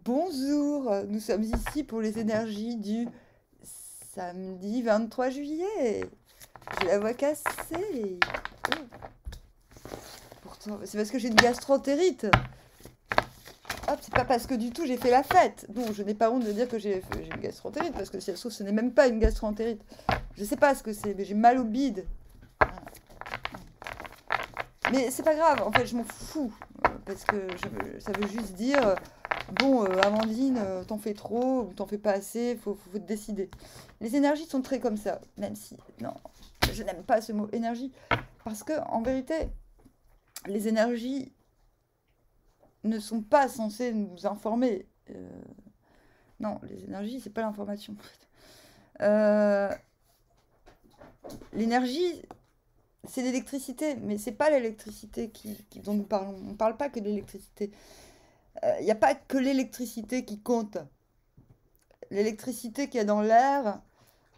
Bonjour, nous sommes ici pour les énergies du samedi 23 juillet. J'ai la voix cassée. Oh, pourtant, c'est parce que j'ai une gastroentérite. Hop, c'est pas parce que du tout j'ai fait la fête. Non, je n'ai pas honte de dire que j'ai une gastroentérite, parce que si elle se trouve, ce n'est même pas une gastroentérite. Je sais pas ce que c'est, mais j'ai mal au bide. Mais c'est pas grave, en fait, je m'en fous. Parce que ça veut juste dire, bon, Amandine, t'en fais trop ou t'en fais pas assez, faut te décider. Les énergies sont très comme ça, même si, non, je n'aime pas ce mot énergie. Parce que, en vérité, les énergies ne sont pas censées nous informer. Non, les énergies, c'est pas l'information. En fait. L'énergie, c'est l'électricité, mais c'est pas l'électricité dont nous parlons. On ne parle pas que de l'électricité. Il n'y a pas que l'électricité qui compte. L'électricité qu'il y a dans l'air,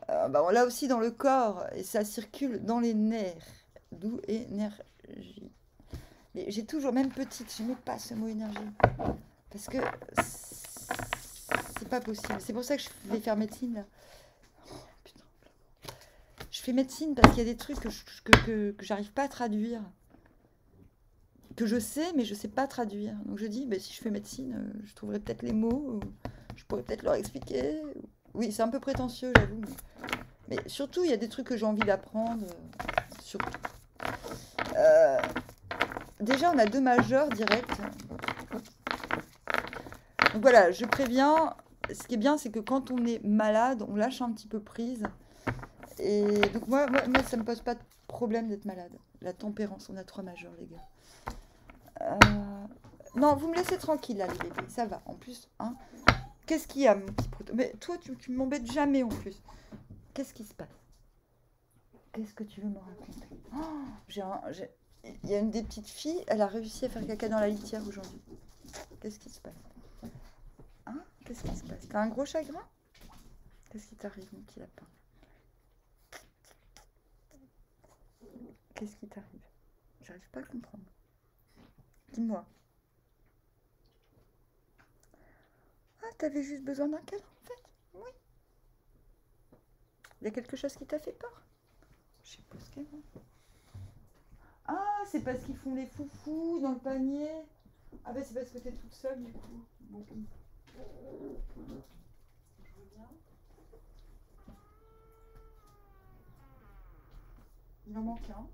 bah, on l'a aussi dans le corps et ça circule dans les nerfs. D'où énergie. Mais j'ai toujours, même petite, je n'aimais pas ce mot énergie. Parce que c'est pas possible. C'est pour ça que je vais faire médecine là. Putain. Je fais médecine parce qu'il y a des trucs que j'arrive pas à traduire. Que je sais, mais je sais pas traduire. Donc je dis, bah, si je fais médecine, je trouverai peut-être les mots, je pourrais peut-être leur expliquer. Oui, c'est un peu prétentieux, j'avoue. Mais surtout, il y a des trucs que j'ai envie d'apprendre. Surtout. Euh, Déjà, on a deux majeurs directs. Donc voilà, je préviens. Ce qui est bien, c'est que quand on est malade, on lâche un petit peu prise. Et donc moi ça me pose pas de problème d'être malade. La tempérance, on a trois majeurs, les gars. Non, vous me laissez tranquille là, les bébés. Ça va. En plus, hein. Qu'est-ce qu'il y a, mon petit proto? Mais toi, tu m'embêtes jamais en plus. Qu'est-ce qui se passe? Qu'est-ce que tu veux me raconter? Oh, il y a une des petites filles, elle a réussi à faire caca dans la litière aujourd'hui. Qu'est-ce qui se passe? Hein? Qu'est-ce qui se passe? T'as un gros chagrin? Qu'est-ce qui t'arrive, mon petit lapin? Qu'est-ce qui t'arrive? J'arrive pas à comprendre. Dis-moi. Ah, t'avais juste besoin d'un câlin, en fait? Oui. Il y a quelque chose qui t'a fait peur? Je sais pas ce qu'il y a. Ah, c'est parce qu'ils font les foufous dans le panier. Ah bah c'est parce que t'es toute seule du coup. Bon. Je reviens. Il en manque un.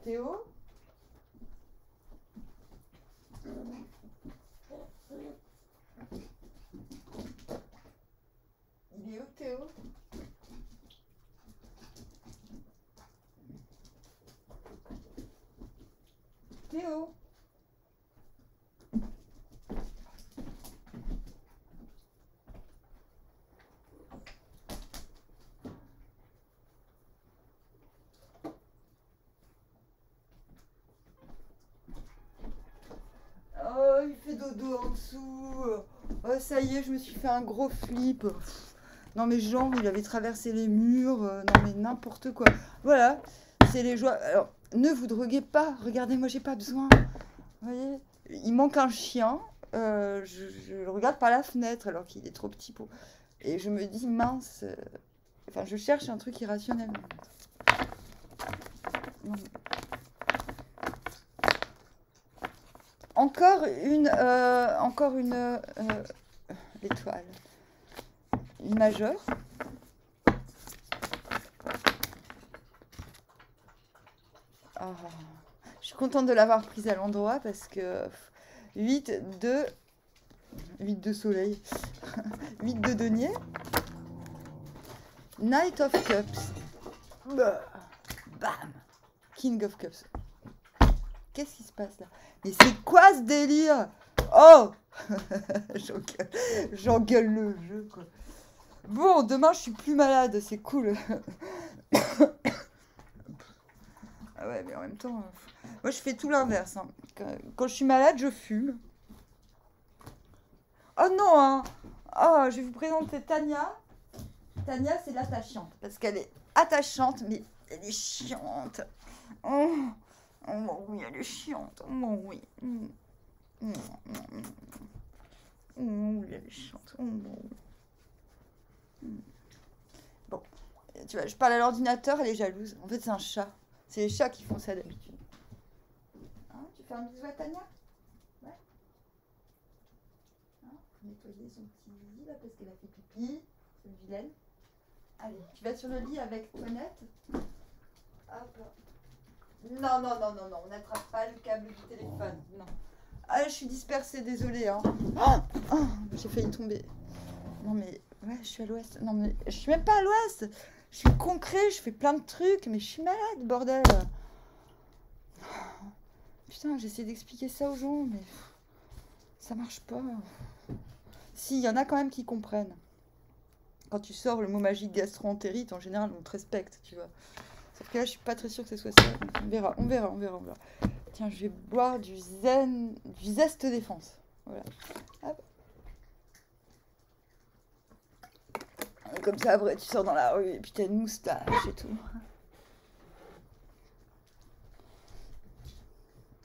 Théo? Il est où Théo? Théo? Oh, il fait dodo en dessous. Oh, ça y est, je me suis fait un gros flip. Non, mais genre, il avait traversé les murs. Non, mais n'importe quoi. Voilà, c'est les joies. Alors, ne vous droguez pas. Regardez, moi, j'ai pas besoin. Vous voyez, il manque un chien. Je le regarde par la fenêtre alors qu'il est trop petit pour. Et je me dis, mince. Enfin, je cherche un truc irrationnel. Non. Encore une l'étoile. Une majeure. Oh, je suis contente de l'avoir prise à l'endroit parce que 8 de 8 de soleil, 8 de denier, Knight of Cups, bah, bam, King of Cups. Qu'est-ce qui se passe là? Mais c'est quoi ce délire? Oh, j'engueule le jeu quoi. Bon, demain je suis plus malade, c'est cool. Ah ouais, mais en même temps, moi je fais tout l'inverse. Hein. Quand je suis malade, je fume. Oh non, hein. Oh, je vais vous présenter Tania. Tania, c'est l'attachante. Parce qu'elle est attachante, mais elle est chiante. Oh. Oh oui, elle est chiante. Oh oui. Oh oui, elle est chiante. Oh oui. Bon, tu vois, je parle à l'ordinateur, elle est jalouse. En fait, c'est un chat. C'est les chats qui font ça d'habitude. Hein, tu fais un bisou à Tania? Ouais. Hein, faut nettoyer son petit lit là parce qu'elle a fait pipi. C'est une vilaine. Allez, tu vas sur le lit avec Toinette. Hop. Non, non, non, non, non, on n'attrape pas le câble du téléphone. Non. Ah, je suis dispersée, désolée. Hein. Oh, j'ai failli tomber. Non, mais ouais, je suis à l'ouest. Non, mais je suis même pas à l'ouest. Je suis concret, je fais plein de trucs, mais je suis malade, bordel. Putain, j'essaie d'expliquer ça aux gens, mais ça marche pas. Si, il y en a quand même qui comprennent. Quand tu sors le mot magique gastro-entérite, en général, on te respecte, tu vois. Sauf que là, je suis pas très sûre que ce soit ça. On verra, on verra, on verra, on verra. Tiens, je vais boire du zeste défense. Voilà. Hop. Et comme ça, après, tu sors dans la rue et puis t'as une moustache et tout.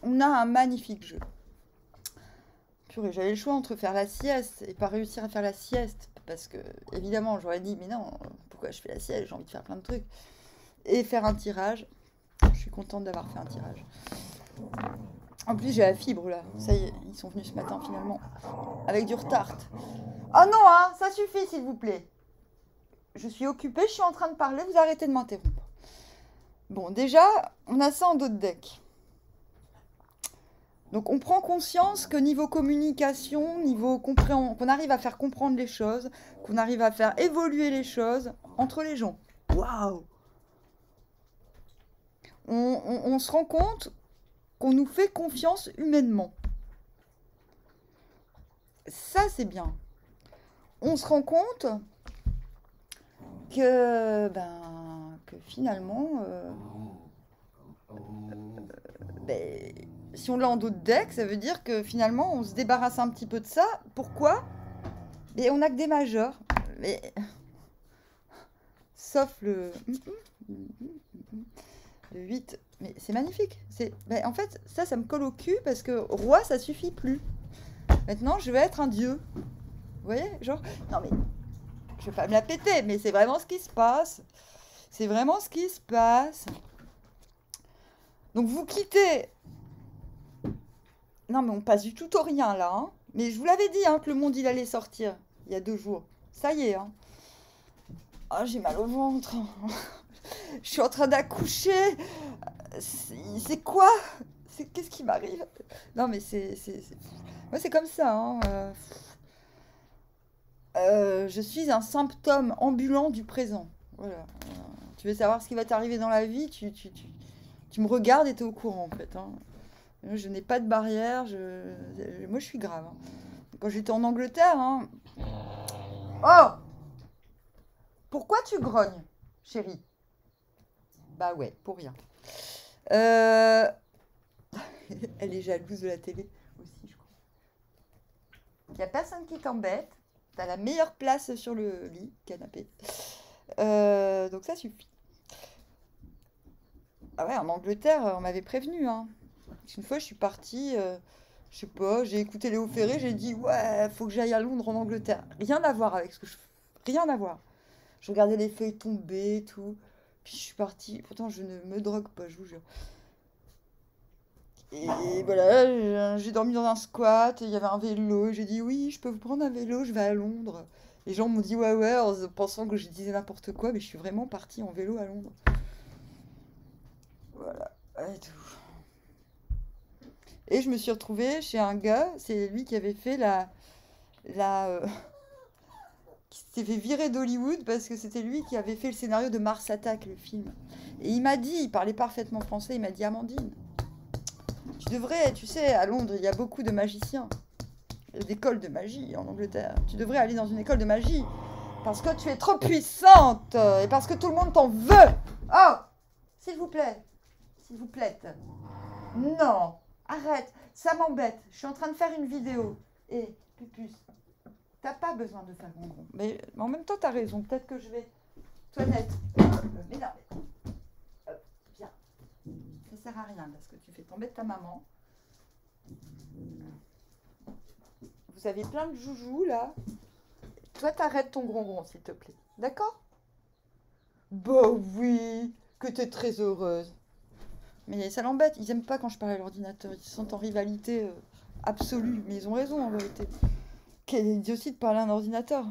On a un magnifique jeu. Purée, j'avais le choix entre faire la sieste et pas réussir à faire la sieste. Parce que, évidemment, j'aurais dit, mais non, pourquoi je fais la sieste? J'ai envie de faire plein de trucs. Et faire un tirage. Je suis contente d'avoir fait un tirage. En plus, j'ai la fibre là. Ça y est, ils sont venus ce matin finalement. Avec du retard. Oh non, hein, ça suffit s'il vous plaît. Je suis occupée, je suis en train de parler, vous arrêtez de m'interrompre. Bon, déjà, on a ça en dos de deck. Donc on prend conscience que niveau communication, niveau compréhension, qu'on arrive à faire comprendre les choses, qu'on arrive à faire évoluer les choses entre les gens. Waouh! On se rend compte qu'on nous fait confiance humainement. Ça, c'est bien. On se rend compte que finalement, si on l'a en dos de deck, ça veut dire que finalement, on se débarrasse un petit peu de ça. Pourquoi? Et on n'a que des majeurs. Mais... Sauf le 8. Mais c'est magnifique. En fait, ça me colle au cul parce que roi, ça suffit plus. Maintenant, je vais être un dieu. Vous voyez? Genre, non mais, je vais pas me la péter, mais c'est vraiment ce qui se passe. C'est vraiment ce qui se passe. Donc vous quittez. Non mais on passe du tout au rien là. Hein. Mais je vous l'avais dit hein, que le monde il allait sortir il y a 2 jours. Ça y est. Hein. Oh, j'ai mal au ventre. Je suis en train d'accoucher. C'est quoi? Qu'est-ce qui m'arrive? Non mais moi c'est comme ça. Hein. Je suis un symptôme ambulant du présent. Voilà. Tu veux savoir ce qui va t'arriver dans la vie, tu me regardes et t'es au courant en fait. Hein. Je n'ai pas de barrière. Moi je suis grave. Hein. Quand j'étais en Angleterre... Hein... Oh! Pourquoi tu grognes, chérie? Bah ouais, pour rien. Elle est jalouse de la télé aussi, je crois. Il n'y a personne qui t'embête. T'as la meilleure place sur le lit, canapé. Donc ça suffit. Ah ouais, en Angleterre, on m'avait prévenu. Hein. Une fois, je suis partie, je sais pas, j'ai écouté Léo Ferré, j'ai dit, ouais, faut que j'aille à Londres en Angleterre. Rien à voir avec ce que je fais. Rien à voir. Je regardais les feuilles tomber, tout. Puis je suis partie. Pourtant, je ne me drogue pas, je vous jure. Et voilà, j'ai dormi dans un squat, il y avait un vélo, j'ai dit oui, je peux vous prendre un vélo, je vais à Londres. Les gens m'ont dit ouais, ouais, en pensant que je disais n'importe quoi, mais je suis vraiment partie en vélo à Londres. Voilà, et tout. Et je me suis retrouvée chez un gars, c'est lui qui avait fait qui s'était fait virer d'Hollywood parce que c'était lui qui avait fait le scénario de Mars Attack, le film. Et il m'a dit, il parlait parfaitement français, il m'a dit Amandine, tu devrais, tu sais, à Londres, il y a beaucoup de magiciens. Il y a des écoles de magie en Angleterre. Tu devrais aller dans une école de magie. Parce que tu es trop puissante. Et parce que tout le monde t'en veut. Oh! S'il vous plaît. S'il vous plaît. Non. Arrête. Ça m'embête. Je suis en train de faire une vidéo. Et, Pupus, t'as pas besoin de faire mon gros. Mais en même temps, t'as raison. Peut-être que je vais... Toinette. Mais non. Viens. sert à rien parce que tu fais tomber ta maman. Vous avez plein de joujoux là. Toi, t'arrêtes ton grongon, s'il te plaît. D'accord? Bah oui, que t'es très heureuse. Mais ça l'embête, ils aiment pas quand je parle à l'ordinateur. Ils se sentent en rivalité absolue. Mais ils ont raison en vérité. Quelle idiotie de parler à un ordinateur.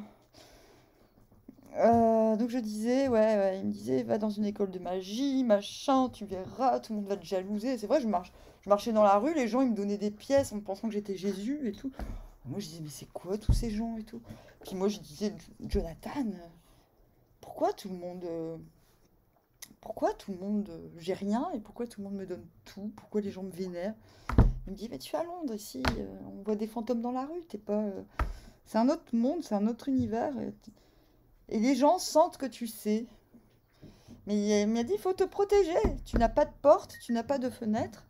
Donc je disais, ouais, il me disait, va dans une école de magie, machin, tu verras, tout le monde va te jalouser. C'est vrai, je marchais dans la rue, les gens ils me donnaient des pièces en pensant que j'étais Jésus et tout. Moi je disais, mais c'est quoi tous ces gens et tout. Puis moi je disais, Jonathan, pourquoi tout le monde, j'ai rien et pourquoi tout le monde me donne tout, pourquoi les gens me vénèrent. Il me dit, mais tu es à Londres ici, on voit des fantômes dans la rue, t'es pas, c'est un autre monde, c'est un autre univers. Et les gens sentent que tu sais. Mais il m'a dit, il faut te protéger. Tu n'as pas de porte, tu n'as pas de fenêtre.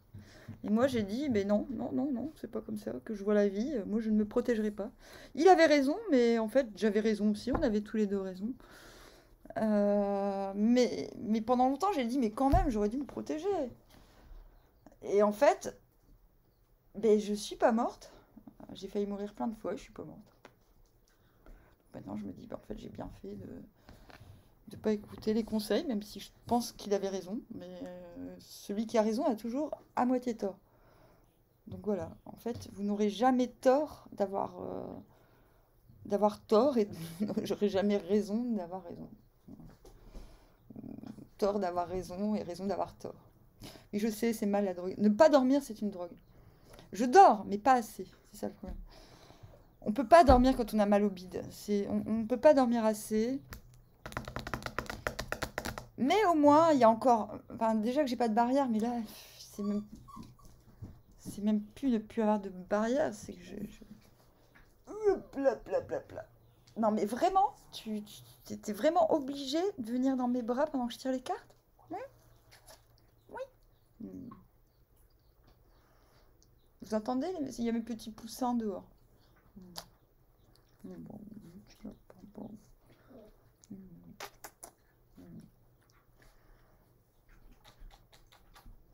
Et moi, j'ai dit, mais non, non, non, non, c'est pas comme ça que je vois la vie. Moi, je ne me protégerai pas. Il avait raison, mais en fait, j'avais raison aussi. On avait tous les deux raison. Mais pendant longtemps, j'ai dit, mais quand même, j'aurais dû me protéger. Et en fait, ben, je suis pas morte. J'ai failli mourir plein de fois, je suis pas morte. Maintenant, je me dis, ben, en fait, j'ai bien fait de pas écouter les conseils, même si je pense qu'il avait raison. Mais celui qui a raison a toujours à moitié tort. Donc voilà, en fait, vous n'aurez jamais tort d'avoir tort et j'aurai jamais raison d'avoir raison. Tort d'avoir raison et raison d'avoir tort. Et je sais, c'est mal la drogue. Ne pas dormir, c'est une drogue. Je dors, mais pas assez. C'est ça le problème. On peut pas dormir quand on a mal au bide. On ne peut pas dormir assez. Mais au moins, il y a encore... Enfin, déjà que j'ai pas de barrière, mais là, c'est même plus ne plus avoir de barrière. C'est que Pla, pla, pla, pla. Non, mais vraiment, tu étais vraiment obligé de venir dans mes bras pendant que je tire les cartes? Oui. Oui. Vous entendez? Il y a mes petits poussins dehors. Bon, bon.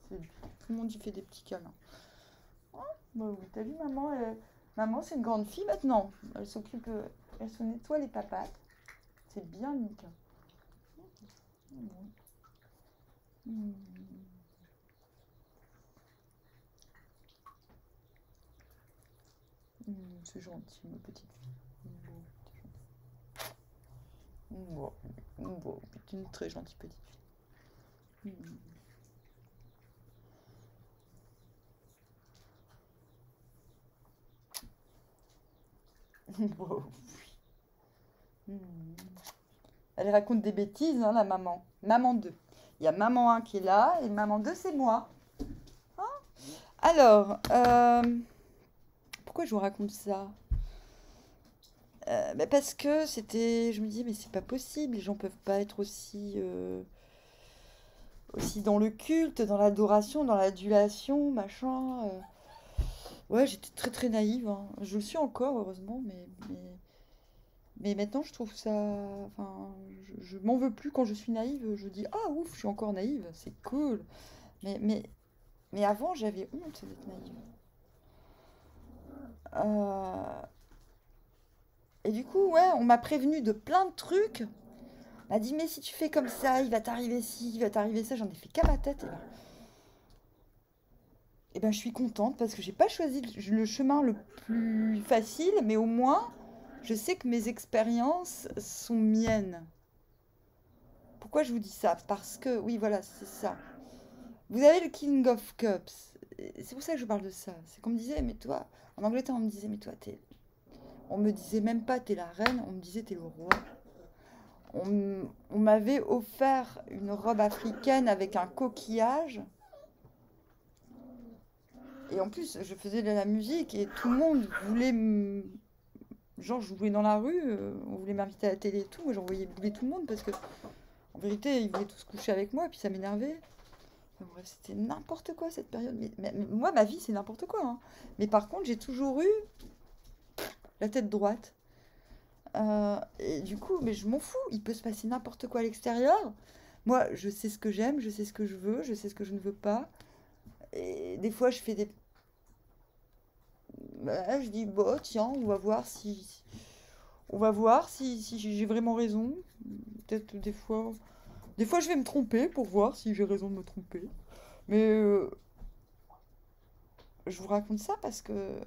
Tout le monde y fait des petits câlins. Oh, bah oui, t'as vu, maman, c'est une grande fille maintenant. Elle s'occupe, elle se nettoie les papates. C'est bien, Mika. C'est gentil, ma petite fille. Bon, c'est une très gentille petite fille. Bon, oui. Elle raconte des bêtises, hein, la maman. Maman 2. Il y a maman 1 qui est là et maman 2, c'est moi. Hein? Alors, pourquoi je vous raconte ça? Parce que c'était... Je me dis, mais c'est pas possible, les gens peuvent pas être aussi dans le culte, dans l'adoration, dans l'adulation, machin. Ouais, j'étais très très naïve, hein. Je le suis encore, heureusement, mais maintenant je trouve ça... Enfin, je m'en veux plus quand je suis naïve. Je dis, ah ouf, je suis encore naïve, c'est cool. Mais avant, j'avais honte d'être naïve. Et du coup, ouais, on m'a prévenu de plein de trucs. On m'a dit, mais si tu fais comme ça, il va t'arriver ci, il va t'arriver ça. J'en ai fait qu'à ma tête. Et ben, je suis contente parce que j'ai pas choisi le chemin le plus facile, mais au moins, je sais que mes expériences sont miennes. Pourquoi je vous dis ça? Parce que, oui, voilà, c'est ça. Vous avez le King of Cups. C'est pour ça que je parle de ça. C'est qu'on me disait, mais toi, en Angleterre, on me disait, mais toi, on me disait même pas, t'es la reine, on me disait, t'es le roi. On m'avait offert une robe africaine avec un coquillage. Et en plus, je faisais de la musique et tout le monde voulait genre, je jouais dans la rue, on voulait m'inviter à la télé et tout. Moi, j'envoyais bouler tout le monde parce que, en vérité, ils voulaient tous coucher avec moi et puis ça m'énervait. Enfin, bref, c'était n'importe quoi cette période. Mais moi, ma vie, c'est n'importe quoi, hein. Mais par contre, j'ai toujours eu la tête droite. Et du coup, mais je m'en fous. Il peut se passer n'importe quoi à l'extérieur. Moi, je sais ce que j'aime, je sais ce que je veux, je sais ce que je ne veux pas. Et des fois, je fais des... Bah, je dis, bah, tiens, on va voir si... On va voir si j'ai vraiment raison. Peut-être des fois... Des fois, je vais me tromper pour voir si j'ai raison de me tromper. Mais je vous raconte ça parce que,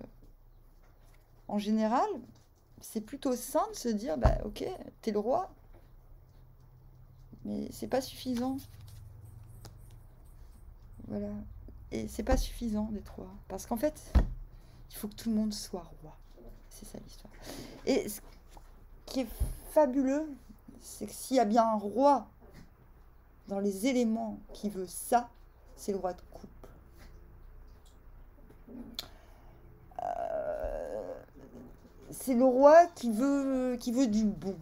en général, c'est plutôt sain de se dire, bah, ok, t'es le roi, mais c'est pas suffisant. Voilà. Et c'est pas suffisant d'être roi. Parce qu'en fait, il faut que tout le monde soit roi. C'est ça l'histoire. Et ce qui est fabuleux, c'est que s'il y a bien un roi dans les éléments qui veut ça, c'est le roi de coupe. C'est le roi qui veut du bon.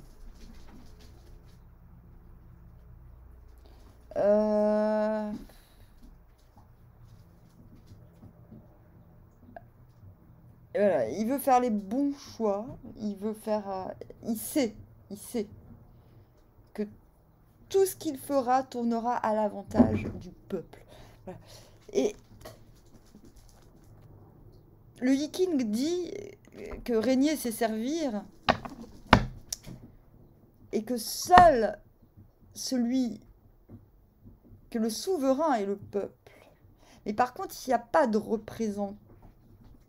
Euh, voilà, il veut faire les bons choix. Il veut faire. Il sait que tout ce qu'il fera tournera à l'avantage du peuple. Voilà. Et le Yiking dit que régner, c'est servir, et que seul celui, que le souverain est le peuple. Mais par contre, il n'y a pas de représentant.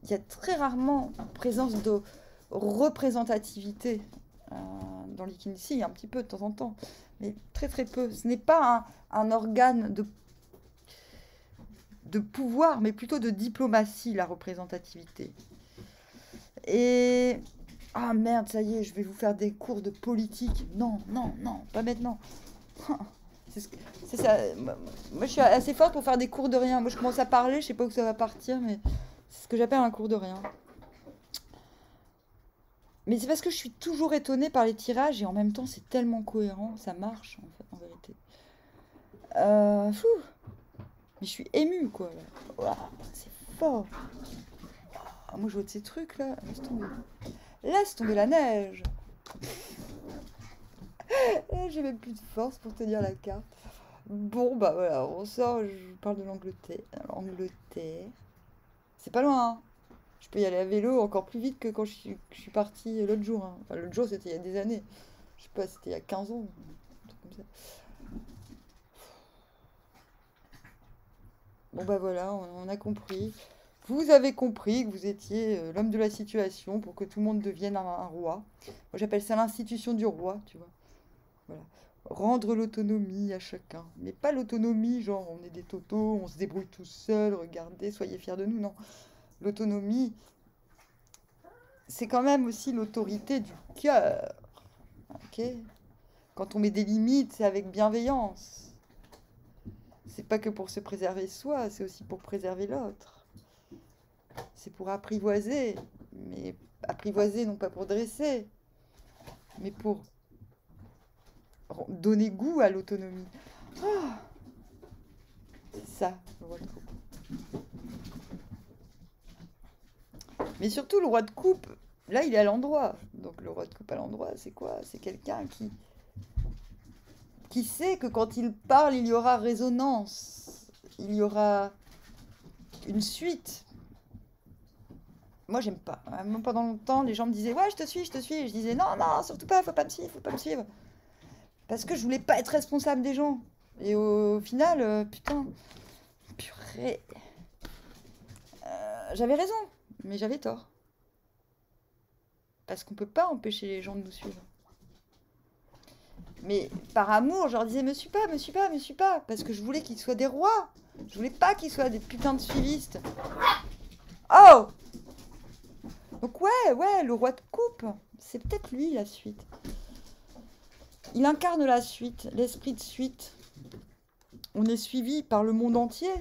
Il y a très rarement présence de représentativité dans le Yiking. Si, un petit peu de temps en temps, mais très très peu. Ce n'est pas un organe de pouvoir, mais plutôt de diplomatie, la représentativité. Et... Ah merde, ça y est, je vais vous faire des cours de politique. Non, non, non, pas maintenant. C'est ça. Moi, je suis assez forte pour faire des cours de rien. Moi, je commence à parler, je sais pas où ça va partir, mais c'est ce que j'appelle un cours de rien. Mais c'est parce que je suis toujours étonnée par les tirages et en même temps, c'est tellement cohérent, ça marche, en fait, en vérité. Mais je suis émue, quoi. Là. Oh, c'est fort. Ah, moi, je vois de ces trucs, là. Laisse tomber. Laisse tomber la neige. J'ai même plus de force pour tenir la carte. Bon, bah voilà, on sort, je parle de l'Angleterre. L'Angleterre. C'est pas loin, hein. Je peux y aller à vélo encore plus vite que quand je suis partie l'autre jour. Hein. Enfin, l'autre jour, c'était il y a des années. Je sais pas, c'était il y a 15 ans. Un truc comme ça. Bon, bah voilà, on a compris. Vous avez compris que vous étiez l'homme de la situation pour que tout le monde devienne un roi. Moi, j'appelle ça l'institution du roi, tu vois. Voilà. Rendre l'autonomie à chacun. Mais pas l'autonomie, genre on est des totos, on se débrouille tout seul, regardez, soyez fiers de nous. Non. L'autonomie, c'est quand même aussi l'autorité du cœur. Ok. Quand on met des limites, c'est avec bienveillance. C'est pas que pour se préserver soi, c'est aussi pour préserver l'autre. C'est pour apprivoiser, mais apprivoiser non pas pour dresser, mais pour donner goût à l'autonomie. Ah, c'est ça, le roi de coupe. Mais surtout, le roi de coupe, là, il est à l'endroit. Donc, le roi de coupe à l'endroit, c'est quoi? C'est quelqu'un qui sait que quand il parle, il y aura résonance. Il y aura une suite. Moi, j'aime pas. Même pendant longtemps, les gens me disaient, ouais, je te suis, je te suis. Et je disais, non, non, surtout pas, faut pas me suivre, faut pas me suivre. Parce que je voulais pas être responsable des gens. Et au final, putain, purée. J'avais raison, mais j'avais tort. Parce qu'on peut pas empêcher les gens de nous suivre. Mais par amour, je leur disais, me suis pas, me suis pas, me suis pas. Parce que je voulais qu'ils soient des rois. Je voulais pas qu'ils soient des putains de suivistes. Oh! Donc ouais, le roi de coupe, c'est peut-être lui la suite. Il incarne la suite, l'esprit de suite. On est suivi par le monde entier.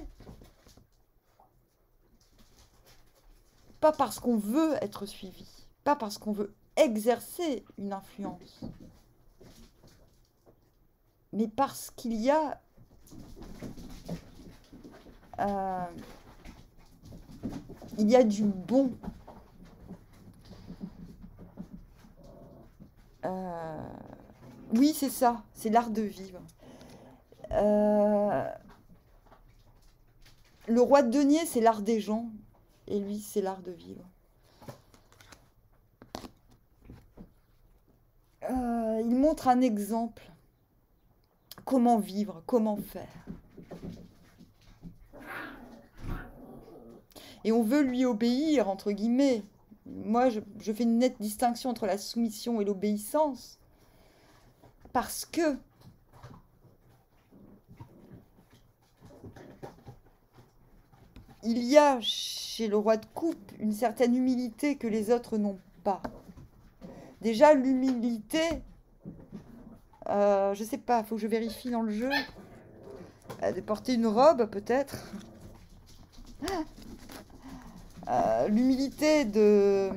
Pas parce qu'on veut être suivi, pas parce qu'on veut exercer une influence, mais parce qu'il y a du bon. Oui, c'est ça, c'est l'art de vivre. Le roi de denier, c'est l'art des gens. Et lui, c'est l'art de vivre. Il montre un exemple. Comment vivre, comment faire. Et on veut lui obéir, entre guillemets. Moi, je fais une nette distinction entre la soumission et l'obéissance. Parce que il y a chez le roi de coupe une certaine humilité que les autres n'ont pas. Déjà, l'humilité, je sais pas, il faut que je vérifie dans le jeu. De porter une robe, peut-être. L'humilité de...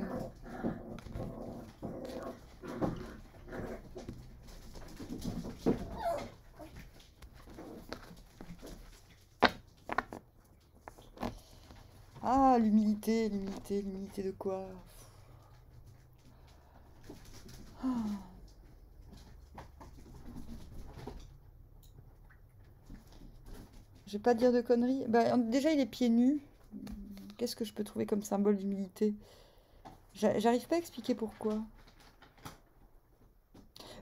Ah, l'humilité de quoi? Ah. Je vais pas dire de conneries. Bah, déjà, il est pieds nus. Qu'est-ce que je peux trouver comme symbole d'humilité? J'arrive pas à expliquer pourquoi.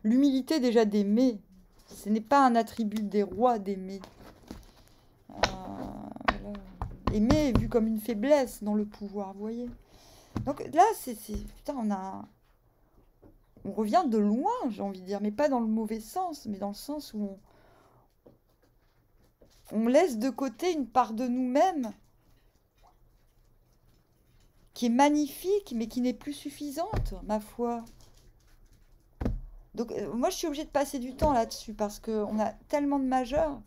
L'humilité déjà d'aimer. Ce n'est pas un attribut des rois d'aimer. Voilà. Aimer est vu comme une faiblesse dans le pouvoir, vous voyez. Donc là, putain, on revient de loin, j'ai envie de dire, mais pas dans le mauvais sens, mais dans le sens où on laisse de côté une part de nous-mêmes qui est magnifique, mais qui n'est plus suffisante, ma foi. Donc, moi, je suis obligée de passer du temps là-dessus, parce qu'on a tellement de majeurs.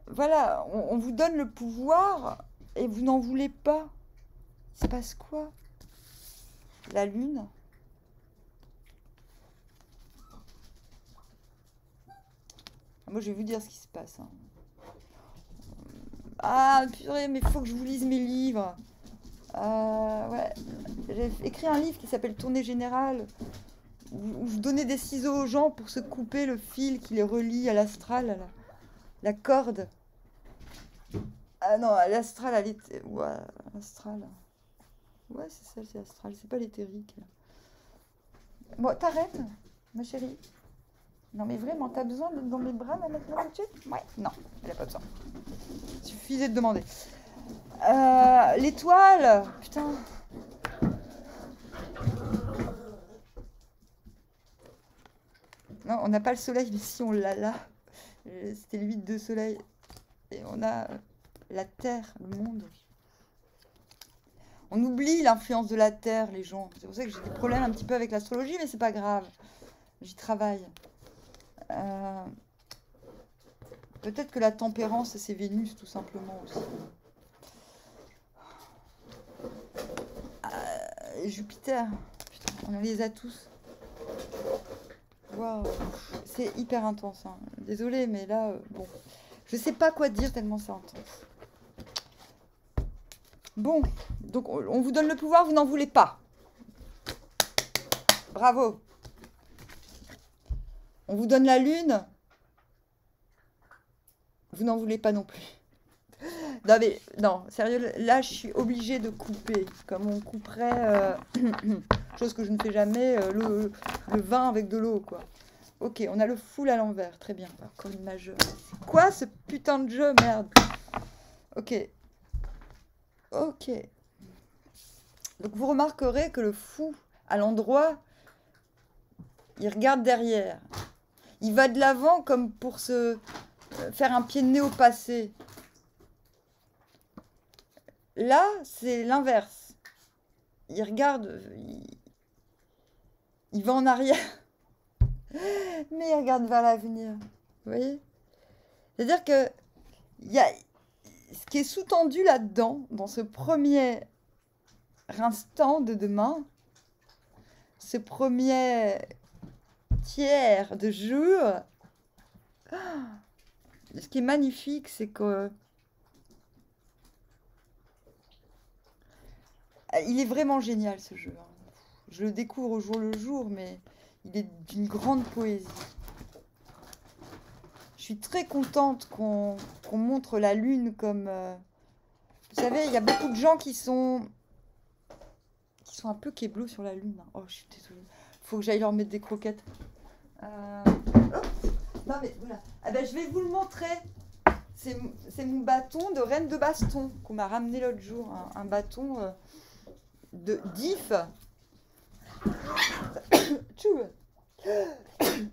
Voilà, on vous donne le pouvoir, et vous n'en voulez pas. Il se passe quoi? La lune. Moi, je vais vous dire ce qui se passe. Hein. Ah, purée, mais il faut que je vous lise mes livres. Ouais. J'ai écrit un livre qui s'appelle Tournée Générale, où je donnais des ciseaux aux gens pour se couper le fil qui les relie à l'astral, la corde. Ah non, l'astral, elle était... Ouais, l'astral. Ouais, c'est ça, c'est l'astral, c'est pas l'éthérique. Bon, t'arrêtes, ma chérie. Non mais vraiment, t'as besoin d'être dans mes bras là maintenant tout de suite? Ouais, non, elle a pas besoin. Il suffisait de demander. L'étoile, putain. Non, on n'a pas le soleil, mais si on l'a là. C'était le 8 de soleil. Et on a la Terre, le monde. On oublie l'influence de la Terre, les gens. C'est pour ça que j'ai des problèmes un petit peu avec l'astrologie, mais c'est pas grave. J'y travaille. Peut-être que la tempérance, c'est Vénus, tout simplement aussi. Jupiter, putain, on les a tous. Waouh, c'est hyper intense. Hein. Désolée, mais là, bon, je sais pas quoi dire tellement c'est intense. Bon, donc on vous donne le pouvoir, vous n'en voulez pas. Bravo. On vous donne la lune, vous n'en voulez pas non plus. Non mais, non, sérieux, là je suis obligée de couper, comme on couperait, chose que je ne fais jamais, le vin avec de l'eau, quoi. Ok, on a le full à l'envers, très bien. Encore une majeure. C'est quoi ce putain de jeu, merde? Ok. Ok. Donc vous remarquerez que le fou, à l'endroit, il regarde derrière. Il va de l'avant comme pour se faire un pied de nez au passé. Là, c'est l'inverse. Il regarde, il va en arrière, mais il regarde vers l'avenir. Vous voyez? C'est-à-dire que il y a ce qui est sous-tendu là-dedans, dans ce premier instant de demain, ce premier tiers de jour. Ce qui est magnifique, c'est que il est vraiment génial ce jeu. Je le découvre au jour le jour, mais il est d'une grande poésie. Je suis très contente qu'on montre la lune comme... vous savez, il y a beaucoup de gens qui sont un peu kéblos sur la lune. Oh, je suis désolée. Faut que j'aille leur mettre des croquettes. Hop. Non mais voilà. Ah ben, je vais vous le montrer. C'est mon bâton de reine de baston qu'on m'a ramené l'autre jour. Un bâton de d'if. Tchou.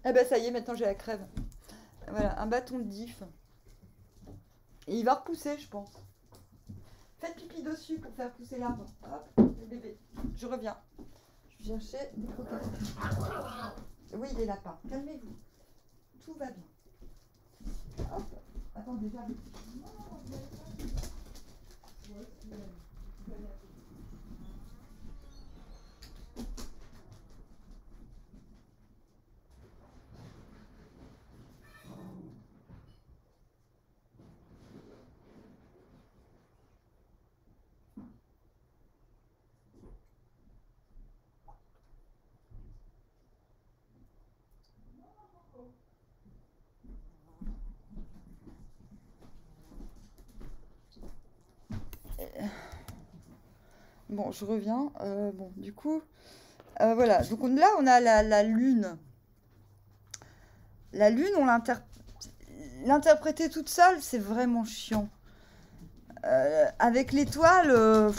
Ah ben ça y est, maintenant j'ai la crève. Voilà, un bâton d'if. Et il va repousser, je pense. Faites pipi dessus pour faire pousser l'arbre. Hop, le bébé. Je reviens. Je viens chercher des croquettes. Oui, les lapins. Calmez-vous. Tout va bien. Hop. Attendez, j'arrive. Non, vous n'allez pas. Bon, je reviens. Bon, du coup, voilà. Donc là, on a la lune. La lune, on l'interpréter toute seule, c'est vraiment chiant. Avec l'étoile,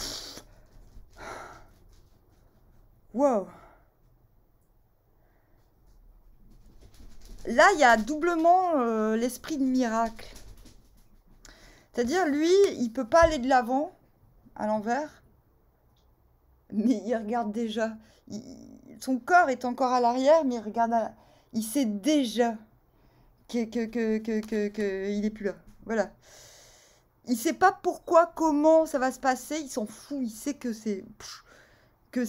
wow. Là, il y a doublement l'esprit de miracle. C'est-à-dire, lui, il peut pas aller de l'avant, à l'envers, mais il regarde déjà. Son corps est encore à l'arrière, mais il regarde il sait déjà qu'il est plus là. Voilà. Il sait pas pourquoi, comment ça va se passer, il s'en fout, il sait que c'est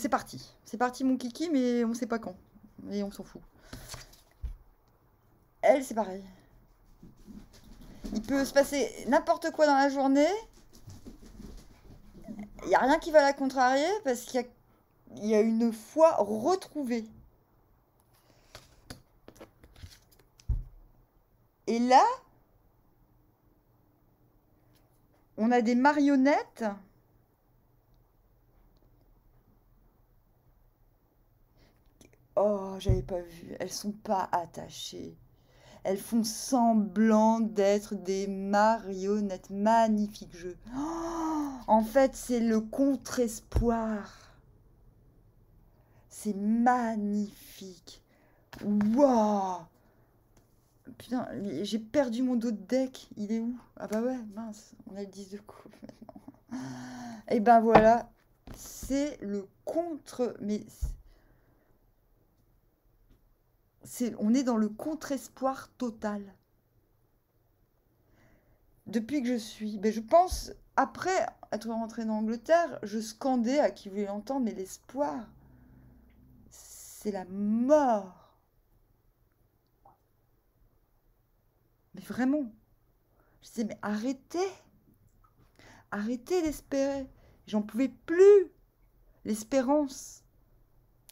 parti. C'est parti mon kiki, mais on sait pas quand. Et on s'en fout. Elle, c'est pareil. Il peut se passer n'importe quoi dans la journée. Il n'y a rien qui va la contrarier parce qu'il y a une foi retrouvée. Et là, on a des marionnettes oh, j'avais pas vu. Elles sont pas attachées. Elles font semblant d'être des marionnettes. Magnifique jeu. Oh, en fait, c'est le contre-espoir. C'est magnifique. Waouh! Putain, j'ai perdu mon dos de deck. Il est où? Ah bah ouais, mince. On a le 10 de coupe maintenant. Et ben voilà. C'est le contre... Mais... on est dans le contre-espoir total. Depuis que je suis... Ben je pense, après être rentrée en Angleterre, je scandais à qui voulait l'entendre, mais l'espoir, c'est la mort. Mais vraiment. Je disais, mais arrêtez. Arrêtez d'espérer. J'en pouvais plus. L'espérance.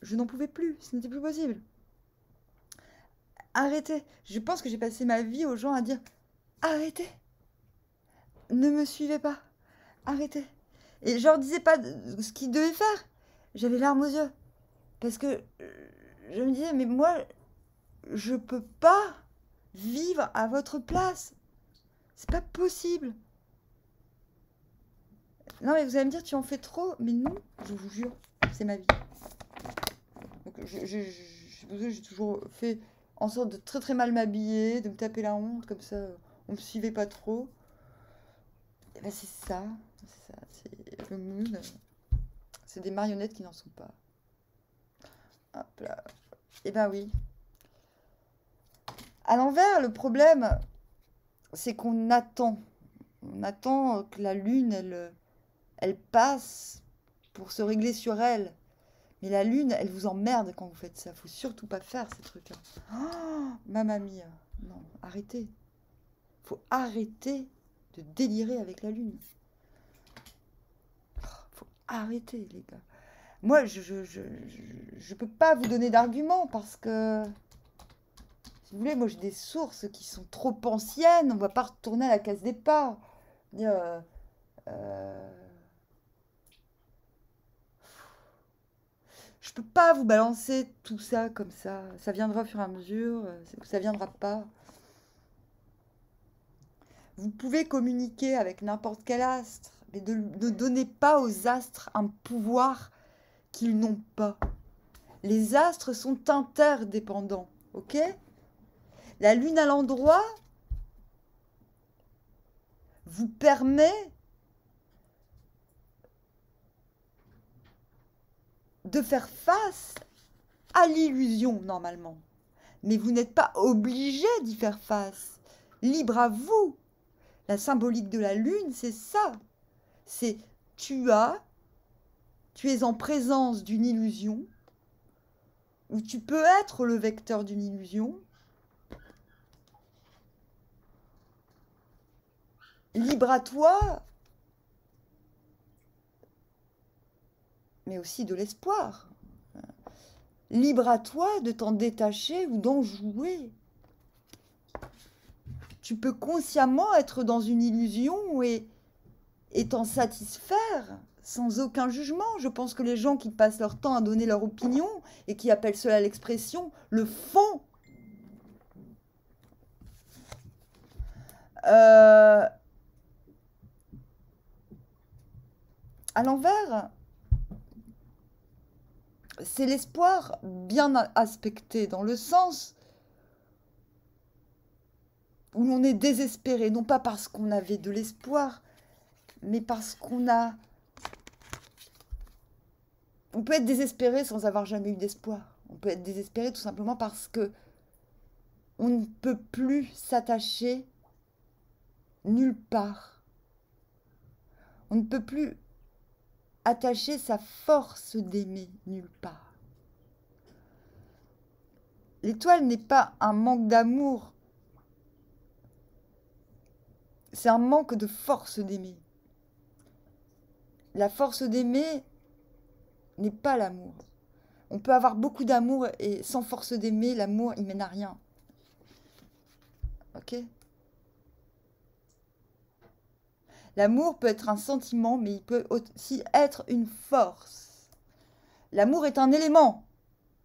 Je n'en pouvais plus. Ce n'était plus possible. Arrêtez. Je pense que j'ai passé ma vie aux gens à dire, arrêtez. Ne me suivez pas. Arrêtez. Et je leur disais pas ce qu'ils devaient faire. J'avais les larmes aux yeux. Parce que je me disais, mais moi, je peux pas vivre à votre place. C'est pas possible. Non, mais vous allez me dire, tu en fais trop. Mais non, je vous jure, c'est ma vie. Donc, j'ai toujours fait en sorte de très très mal m'habiller, de me taper la honte, comme ça, on me suivait pas trop. Et ben c'est ça. C'est le moon. C'est des marionnettes qui n'en sont pas. Hop là. Et ben oui. À l'envers, le problème, c'est qu'on attend. On attend que la lune, elle passe pour se régler sur elle. Mais la lune, elle vous emmerde quand vous faites ça. Faut surtout pas faire ces trucs-là. Oh, mamma mia. Non, arrêtez. Faut arrêter de délirer avec la lune. Faut arrêter, les gars. Moi, je peux pas vous donner d'arguments parce que vous voulez, moi j'ai des sources qui sont trop anciennes, on va pas retourner à la case départ. Euh, je peux pas vous balancer tout ça comme ça viendra au fur et à mesure, ça viendra pas. Vous pouvez communiquer avec n'importe quel astre, mais ne donnez pas aux astres un pouvoir qu'ils n'ont pas. Les astres sont interdépendants, ok? La lune à l'endroit vous permet de faire face à l'illusion, normalement. Mais vous n'êtes pas obligé d'y faire face. Libre à vous. La symbolique de la lune, c'est ça. C'est tu es en présence d'une illusion, ou tu peux être le vecteur d'une illusion. Libre à toi, mais aussi de l'espoir. Libre à toi de t'en détacher ou d'en jouer. Tu peux consciemment être dans une illusion et t'en satisfaire sans aucun jugement. Je pense que les gens qui passent leur temps à donner leur opinion et qui appellent cela l'expression le font. À l'envers, c'est l'espoir bien aspecté, dans le sens où l'on est désespéré, non pas parce qu'on avait de l'espoir, mais parce qu'on a... On peut être désespéré sans avoir jamais eu d'espoir. On peut être désespéré tout simplement parce que on ne peut plus s'attacher nulle part. On ne peut plus attacher sa force d'aimer nulle part. L'étoile n'est pas un manque d'amour, c'est un manque de force d'aimer. La force d'aimer n'est pas l'amour. On peut avoir beaucoup d'amour et sans force d'aimer, l'amour, il mène à rien. Ok ? L'amour peut être un sentiment, mais il peut aussi être une force. L'amour est un élément.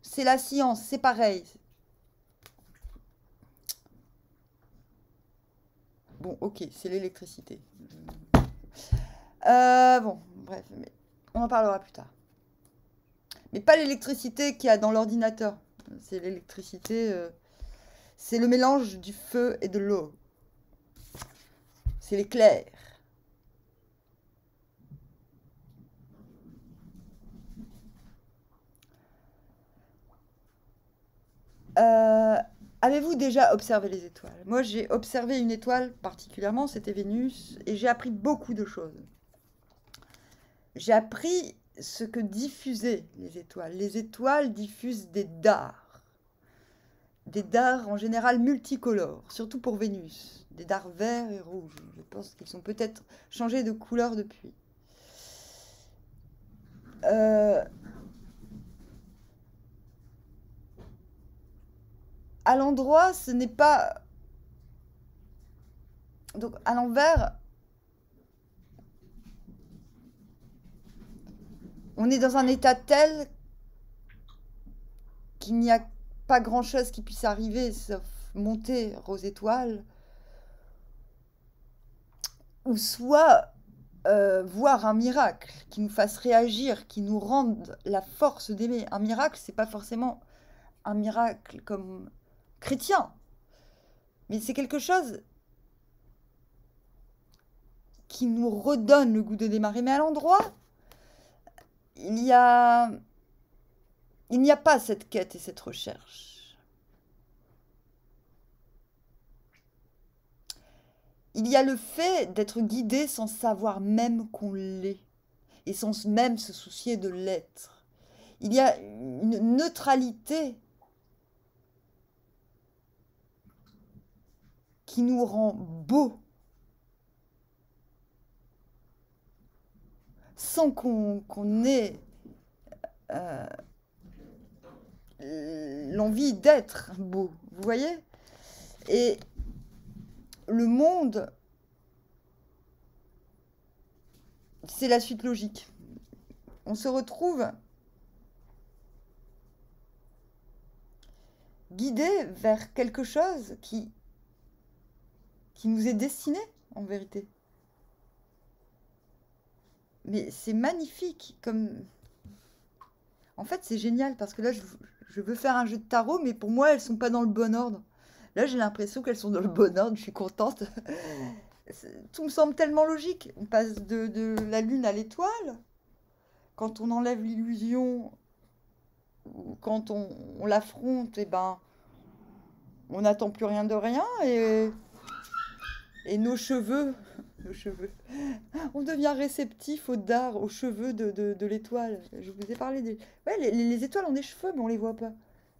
C'est la science, c'est pareil. Bon, ok, c'est l'électricité. Bon, bref, mais on en parlera plus tard. Mais pas l'électricité qu'il y a dans l'ordinateur. C'est l'électricité... c'est le mélange du feu et de l'eau. C'est l'éclair. Avez-vous déjà observé les étoiles? Moi, j'ai observé une étoile particulièrement, c'était Vénus, et j'ai appris beaucoup de choses. J'ai appris ce que diffusaient les étoiles. Les étoiles diffusent des dards. Des dards en général multicolores, surtout pour Vénus. Des dards verts et rouges. Je pense qu'ils ont peut-être changé de couleur depuis. À l'endroit, ce n'est pas... Donc, à l'envers, on est dans un état tel qu'il n'y a pas grand-chose qui puisse arriver, sauf monter aux étoiles, ou soit voir un miracle qui nous fasse réagir, qui nous rende la force d'aimer. Un miracle, c'est pas forcément un miracle comme chrétien, mais c'est quelque chose qui nous redonne le goût de démarrer. Mais à l'endroit, il n'y a pas cette quête et cette recherche. Il y a le fait d'être guidé sans savoir même qu'on l'est, et sans même se soucier de l'être. Il y a une neutralité qui nous rend beaux, sans qu'on ait l'envie d'être beau. Vous voyez ? Et le monde, c'est la suite logique. On se retrouve guidé vers quelque chose qui nous est destiné, en vérité. Mais c'est magnifique, comme... En fait, c'est génial, parce que là, je veux faire un jeu de tarot, mais pour moi, elles sont pas dans le bon ordre. Là, j'ai l'impression qu'elles sont dans le bon ordre, je suis contente. Tout me semble tellement logique. On passe de la lune à l'étoile. Quand on enlève l'illusion, ou quand on l'affronte, et ben, on n'attend plus rien de rien, et nos cheveux, on devient réceptif au dard, aux cheveux de l'étoile. Je vous ai parlé des... Ouais, les étoiles ont des cheveux, mais on les voit pas.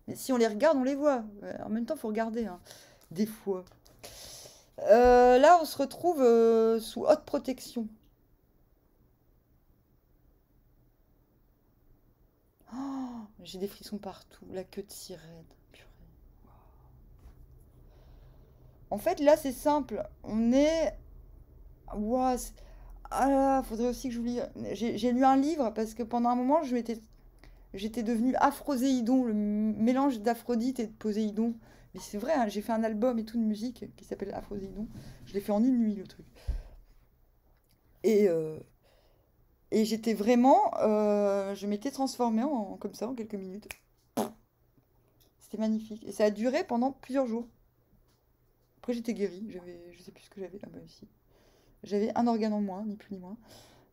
Mais si on les regarde, on les voit. En même temps, il faut regarder, hein, des fois. Là, on se retrouve sous haute protection. Oh, j'ai des frissons partout. La queue de sirène. Purée. En fait, là, c'est simple. On est... Wow, ah là là, faudrait aussi que j'oublie. J'ai lu un livre parce que pendant un moment, j'étais devenue Aphroséidon, le mélange d'Aphrodite et de Poséidon. Mais c'est vrai, hein, j'ai fait un album et tout de musique qui s'appelle Aphroséidon. Je l'ai fait en une nuit, le truc. Et, j'étais vraiment... je m'étais transformée comme ça en quelques minutes. C'était magnifique. Et ça a duré pendant plusieurs jours. Après, j'étais guérie. Je sais plus ce que j'avais. Ah bah si. J'avais un organe en moins, ni plus ni moins.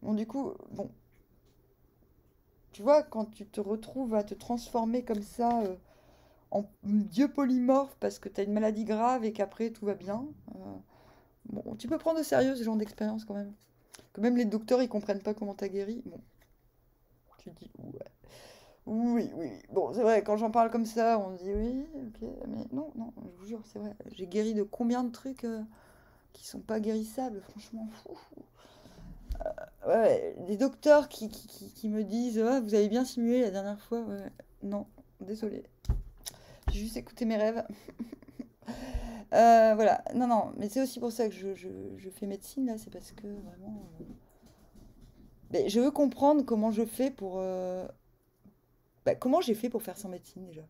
Bon, du coup, bon. Tu vois, quand tu te retrouves à te transformer comme ça en dieu polymorphe parce que tu as une maladie grave et qu'après tout va bien, bon, tu peux prendre au sérieux ce genre d'expérience quand même. Que même les docteurs, ils comprennent pas comment t'as guéri. Bon, tu te dis, ouais. Oui, oui. Bon, c'est vrai, quand j'en parle comme ça, on se dit oui, ok. Mais non, non, je vous jure, c'est vrai. J'ai guéri de combien de trucs qui sont pas guérissables, franchement. Fou. Ouais, des docteurs qui me disent ah, vous avez bien simulé la dernière fois. Ouais. Non, désolé. J'ai juste écouté mes rêves. Voilà, non, non, mais c'est aussi pour ça que je fais médecine là, c'est parce que vraiment. Mais je veux comprendre comment je fais pour. Comment j'ai fait pour faire sans médecine déjà?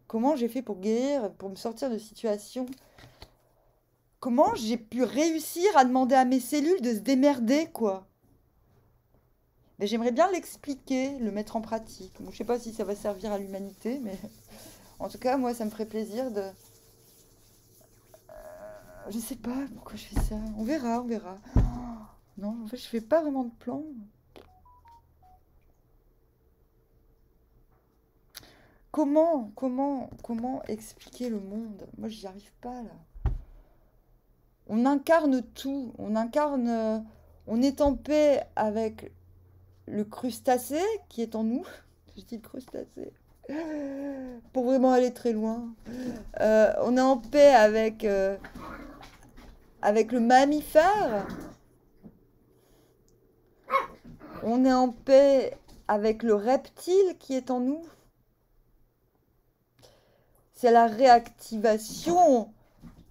Comment j'ai fait pour guérir, pour me sortir de situations? Comment j'ai pu réussir à demander à mes cellules de se démerder, quoi? Mais j'aimerais bien l'expliquer, le mettre en pratique. Bon, je sais pas si ça va servir à l'humanité, mais en tout cas, moi, ça me ferait plaisir de... Je sais pas pourquoi je fais ça. On verra, on verra. Oh, non, en fait, je fais pas vraiment de plan. Comment expliquer le monde? Moi, j'y arrive pas, là. On incarne tout. On incarne... on est en paix avec le crustacé qui est en nous. Je dis le crustacé. Pour vraiment aller très loin. On est en paix avec le mammifère. On est en paix avec le reptile qui est en nous. C'est la réactivation.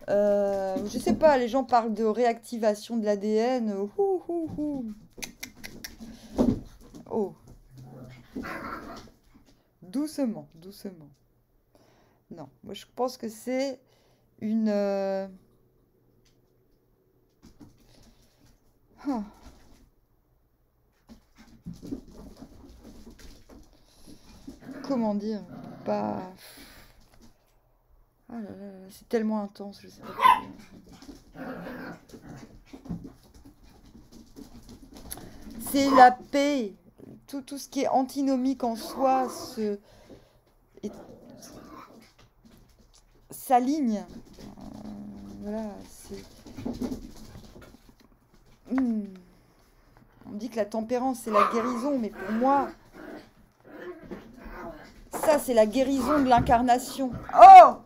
Je sais pas, les gens parlent de réactivation de l'ADN. Oh. Doucement, doucement. Non, moi je pense que c'est une... Comment dire? Pas... Ah là là, c'est tellement intense, je sais pas quoi dire. C'est la paix. Tout ce qui est antinomique en soi s'aligne. Voilà, c'est... On dit que la tempérance, c'est la guérison, mais pour moi, ça, c'est la guérison de l'incarnation. Oh!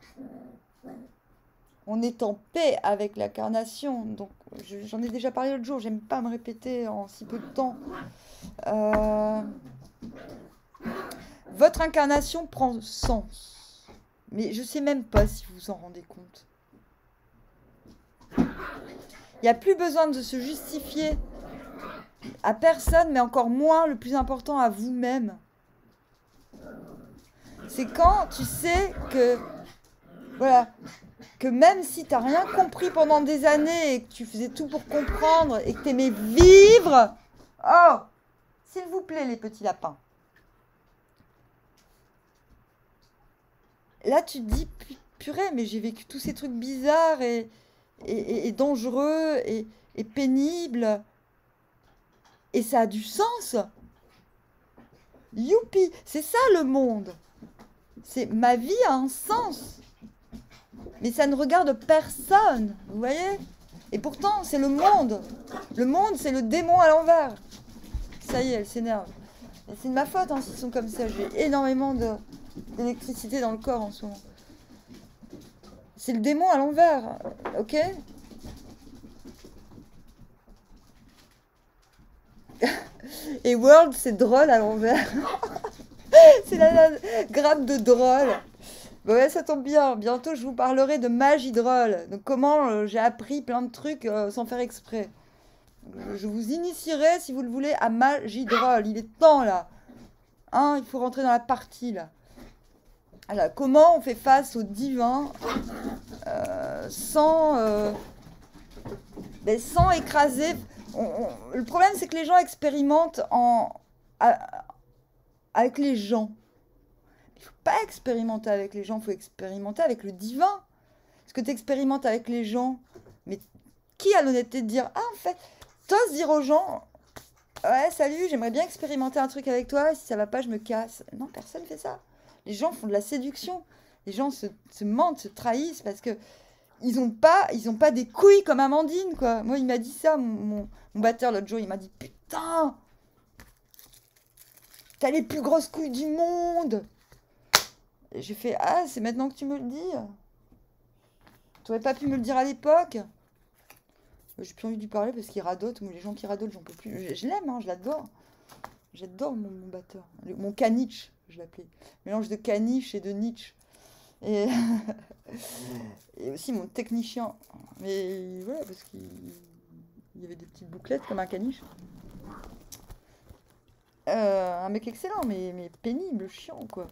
On est en paix avec l'incarnation. Donc, j'en ai déjà parlé l'autre jour, j'aime pas me répéter en si peu de temps. Votre incarnation prend sens. Mais je sais même pas si vous vous en rendez compte. n'y a plus besoin de se justifier à personne, mais encore moins, le plus important, à vous-même. C'est quand tu sais que, voilà, que même si tu n'as rien compris pendant des années et que tu faisais tout pour comprendre et que tu aimais vivre, oh, s'il vous plaît, les petits lapins. Là, tu te dis, purée, mais j'ai vécu tous ces trucs bizarres et dangereux et pénibles. Et ça a du sens. Youpi, c'est ça le monde. C'est ma vie a un sens. Mais ça ne regarde personne, vous voyez? Et pourtant, c'est le monde. Le monde, c'est le démon à l'envers. Ça y est, elle s'énerve. Et c'est de ma faute hein, s'ils sont comme ça. J'ai énormément d'électricité dans le corps en ce moment. C'est le démon à l'envers, ok? Et World, c'est drôle à l'envers. C'est la grappe de drôle. Bah ouais, ça tombe bien. Bientôt, je vous parlerai de magie drôle. Donc, comment j'ai appris plein de trucs sans faire exprès. Je vous initierai, si vous le voulez, à magie drôle. Il est temps, là. Hein, il faut rentrer dans la partie, là. Alors, comment on fait face au divin sans écraser... Le problème, c'est que les gens expérimentent avec les gens. Il ne faut pas expérimenter avec les gens, il faut expérimenter avec le divin. Est-ce que tu expérimentes avec les gens? Mais qui a l'honnêteté de dire, ah, en fait, t'oses dire aux gens, ouais, salut, j'aimerais bien expérimenter un truc avec toi, si ça va pas, je me casse. Non, personne ne fait ça. Les gens font de la séduction. Les gens se mentent, se trahissent parce que ils ont pas des couilles comme Amandine, quoi. Moi, il m'a dit ça, mon batteur, l'autre jour, il m'a dit, putain, t'as les plus grosses couilles du monde. Et j'ai fait, ah, c'est maintenant que tu me le dis. T'aurais pas pu me le dire à l'époque. J'ai plus envie de lui parler parce qu'il radote. Moi, les gens qui radotent, j'en peux plus. Je l'aime, hein, je l'adore. J'adore mon batteur. Mon caniche, je l'appelais. Mélange de caniche et de Nietzsche. Et, et aussi mon technicien. Mais voilà, parce qu'il y avait des petites bouclettes comme un caniche. Un mec excellent, mais pénible, chiant, quoi.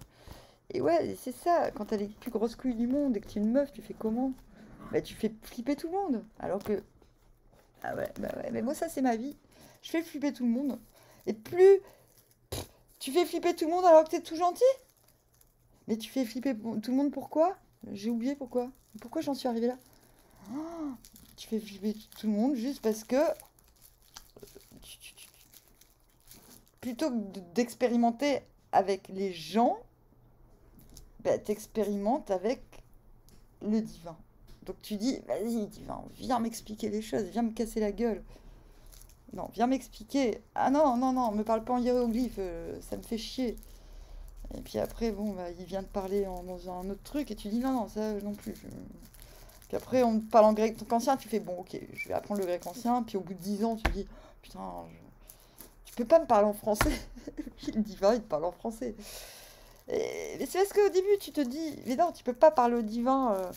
Et ouais, c'est ça. Quand t'as les plus grosses couilles du monde et que t'es une meuf, tu fais comment? Bah, tu fais flipper tout le monde. Alors que... Ah ouais, bah ouais, mais moi, ça, c'est ma vie. Je fais flipper tout le monde. Et plus... Tu fais flipper tout le monde alors que t'es tout gentil? Mais tu fais flipper tout le monde pourquoi? J'ai oublié pourquoi. Pourquoi j'en suis arrivée là? Oh, tu fais flipper tout le monde juste parce que... Plutôt que d'expérimenter avec les gens, bah, t'expérimentes avec le divin. Donc tu dis, vas-y divin, viens m'expliquer les choses, viens me casser la gueule. Non, viens m'expliquer. Ah non, non, non, me parle pas en hiéroglyphe, ça me fait chier. Et puis après, bon, bah, il vient de parler dans un autre truc et tu dis, non, non, ça non plus. Puis après, on te parle en grec ancien, tu fais, bon, ok, je vais apprendre le grec ancien. Puis au bout de 10 ans, tu dis, putain, tu peux pas me parler en français. Le divin, il te parle en français. Mais c'est parce qu'au début, tu te dis, mais non, tu peux pas parler au divin.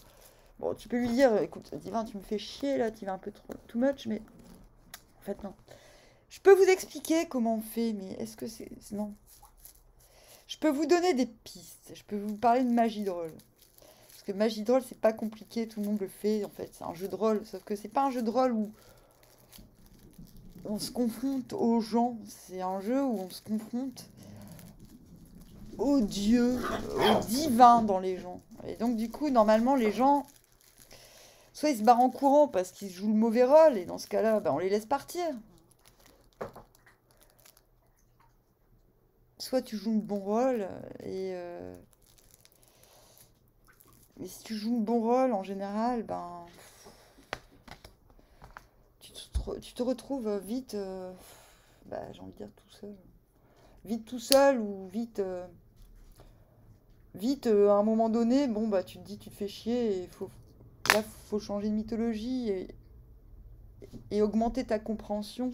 Bon, tu peux lui dire, écoute, divin, tu me fais chier, là, tu vas un peu trop too much, mais en fait, non. Je peux vous expliquer comment on fait, mais est-ce que c'est... Non. Je peux vous donner des pistes. Je peux vous parler de magie drôle. Parce que magie drôle, c'est pas compliqué, tout le monde le fait, en fait. C'est un jeu de rôle, sauf que c'est pas un jeu de rôle où on se confronte aux gens. C'est un jeu où on se confronte au Dieu, au divin dans les gens. Et donc, du coup, normalement, les gens, soit ils se barrent en courant parce qu'ils jouent le mauvais rôle, et dans ce cas-là, ben, on les laisse partir. Soit tu joues le bon rôle, et si tu joues le bon rôle, en général, ben, tu te retrouves vite, bah, j'ai envie de dire tout seul. Vite tout seul, ou vite... à un moment donné, bon, bah, tu te dis, tu te fais chier, et là, faut changer de mythologie et augmenter ta compréhension.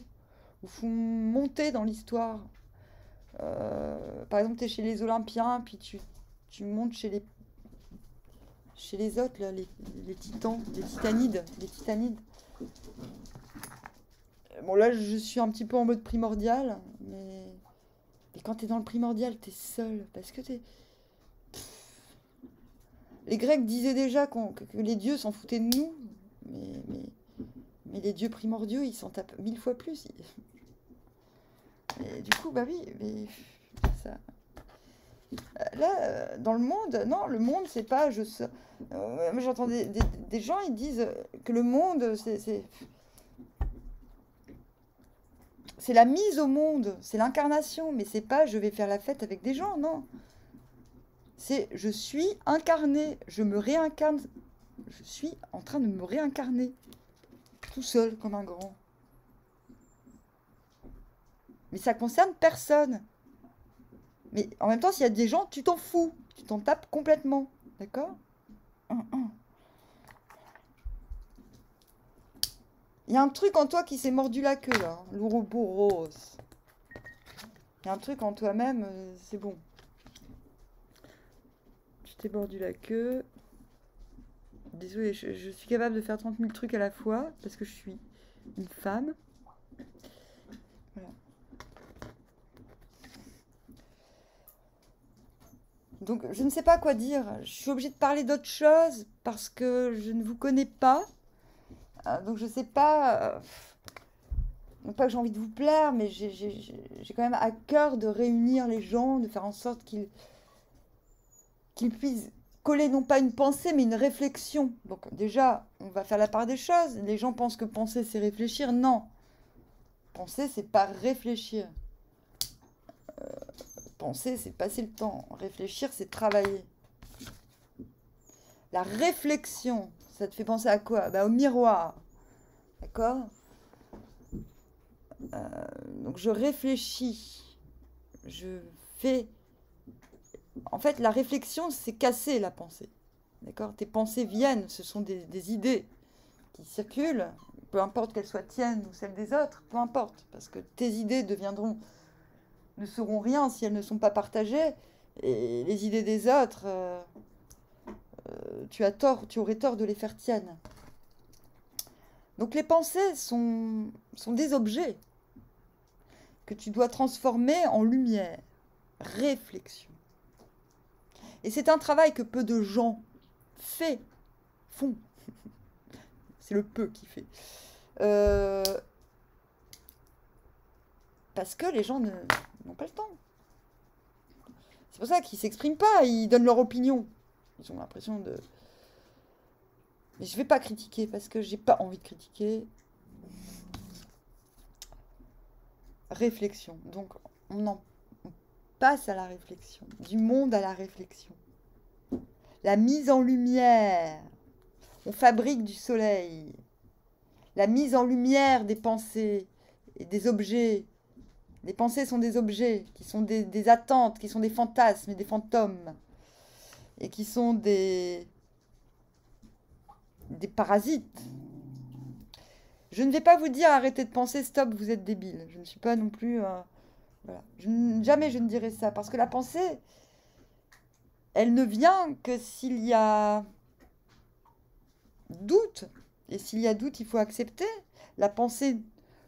Il faut monter dans l'histoire. Par exemple, tu es chez les Olympiens, puis tu montes chez les autres, là, les titans, les titanides. Bon, là, je suis un petit peu en mode primordial, mais quand t'es dans le primordial, t'es seul. Parce que t'es... Les Grecs disaient déjà que les dieux s'en foutaient de nous, mais les dieux primordiaux, ils s'en tapent 1000 fois plus. Et du coup, bah oui, mais ça... Là, dans le monde, non, le monde, c'est pas... moi, j'entends des gens, ils disent que le monde, c'est la mise au monde, c'est l'incarnation, mais c'est pas je vais faire la fête avec des gens, non. C'est je suis incarné, je me réincarne, je suis en train de me réincarner, tout seul comme un grand. Mais ça concerne personne. Mais en même temps, s'il y a des gens, tu t'en fous, tu t'en tapes complètement, d'accord? Il y a un truc en toi qui s'est mordu la queue, là, l'ouroboros. Il y a un truc en toi-même, c'est bon. Tu t'es mordu la queue. Désolée, je suis capable de faire 30 000 trucs à la fois, parce que je suis une femme. Voilà. Donc, je ne sais pas quoi dire. Je suis obligée de parler d'autre chose, parce que je ne vous connais pas. Donc, je ne sais pas... non pas que j'ai envie de vous plaire, mais j'ai quand même à cœur de réunir les gens, de faire en sorte qu'ils puissent coller non pas une pensée, mais une réflexion. Donc déjà, on va faire la part des choses. Les gens pensent que penser, c'est réfléchir. Non. Penser, c'est pas réfléchir. Penser, c'est passer le temps. Réfléchir, c'est travailler. La réflexion, ça te fait penser à quoi? Bah, au miroir. D'accord? Donc je réfléchis. Je fais... En fait, la réflexion, c'est casser la pensée. D'accord? Tes pensées viennent, ce sont des idées qui circulent, peu importe qu'elles soient tiennes ou celles des autres, peu importe, parce que tes idées ne seront rien si elles ne sont pas partagées, et les idées des autres, tu aurais tort de les faire tiennes. Donc les pensées sont des objets que tu dois transformer en lumière, réflexion. Et c'est un travail que peu de gens font. C'est le peu qui fait. Parce que les gens n'ont pas le temps. C'est pour ça qu'ils ne s'expriment pas, ils donnent leur opinion. Ils ont l'impression de... Mais je ne vais pas critiquer parce que j'ai pas envie de critiquer. Réflexion. Donc on passe à la réflexion. Du monde à la réflexion. La mise en lumière. On fabrique du soleil. La mise en lumière des pensées et des objets. Les pensées sont des objets, qui sont des attentes, qui sont des fantasmes et des fantômes. Et qui sont des parasites. Je ne vais pas vous dire arrêtez de penser, stop, vous êtes débile. Je ne suis pas non plus... voilà. Jamais je ne dirai ça. Parce que la pensée, elle ne vient que s'il y a doute. Et s'il y a doute, il faut accepter. La pensée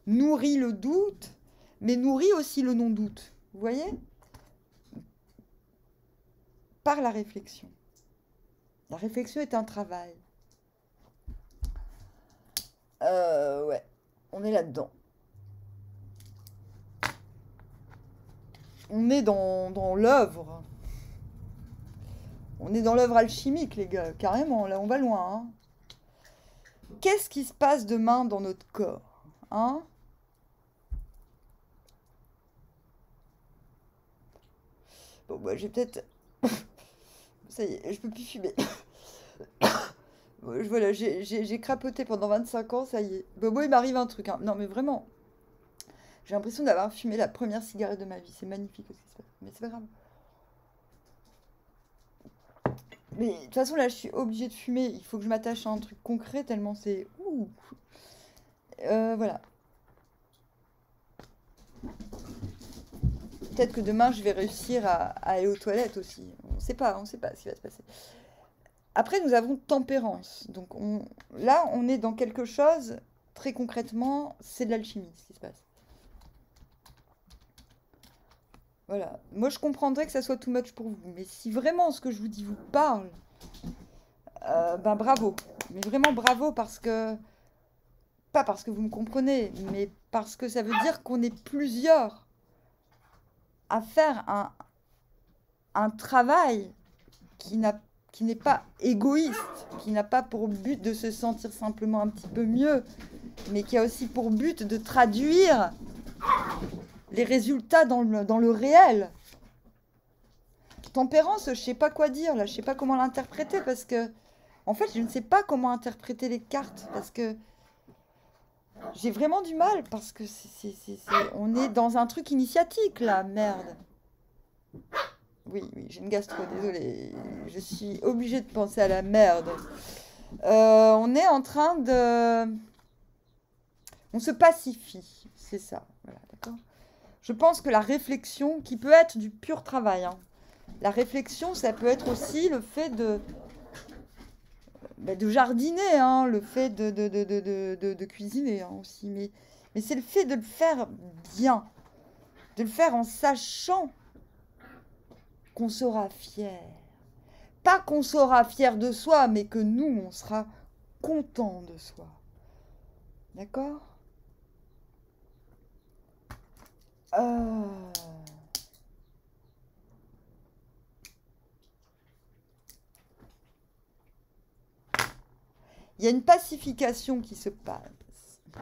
nourrit le doute, mais nourrit aussi le non-doute. Vous voyez? Par la réflexion. La réflexion est un travail. Ouais, on est là-dedans. On est dans l'œuvre. On est dans l'œuvre alchimique, les gars, carrément. Là, on va loin. Hein. Qu'est-ce qui se passe demain dans notre corps? Hein? Bon, bah, j'ai peut-être... Ça y est, je peux plus fumer. Voilà, j'ai crapoté pendant 25 ans, ça y est. Bon, moi, il m'arrive un truc. Hein. Non, mais vraiment. J'ai l'impression d'avoir fumé la première cigarette de ma vie. C'est magnifique ce qui se passe. Mais c'est pas grave. Mais de toute façon, là, je suis obligée de fumer. Il faut que je m'attache à un truc concret tellement c'est... Ouh. Voilà. Peut-être que demain, je vais réussir à aller aux toilettes aussi. On sait pas ce qui va se passer. Après, nous avons tempérance. Donc là, on est dans quelque chose très concrètement, c'est de l'alchimie, ce qui se passe. Voilà. Moi, je comprendrais que ça soit too much pour vous. Mais si vraiment ce que je vous dis vous parle, ben bravo. Mais vraiment bravo parce que... Pas parce que vous me comprenez, mais parce que ça veut dire qu'on est plusieurs à faire un travail qui n'est pas égoïste, qui n'a pas pour but de se sentir simplement un petit peu mieux, mais qui a aussi pour but de traduire les résultats dans le réel. Tempérance, je sais pas quoi dire, là, je sais pas comment l'interpréter, parce que, en fait, je ne sais pas comment interpréter les cartes, parce que j'ai vraiment du mal, parce que on est dans un truc initiatique, là, merde. Oui, j'ai une gastro, désolée. Je suis obligée de penser à la merde. On est en train de... On se pacifie, c'est ça. Voilà, d'accord. Je pense que la réflexion, qui peut être du pur travail, hein, la réflexion, ça peut être aussi le fait de jardiner, hein, le fait de cuisiner hein, aussi. Mais c'est le fait de le faire bien, de le faire en sachant qu'on sera fier. Pas qu'on sera fier de soi, mais que nous, on sera content de soi. D'accord ? Il y a une pacification qui se passe.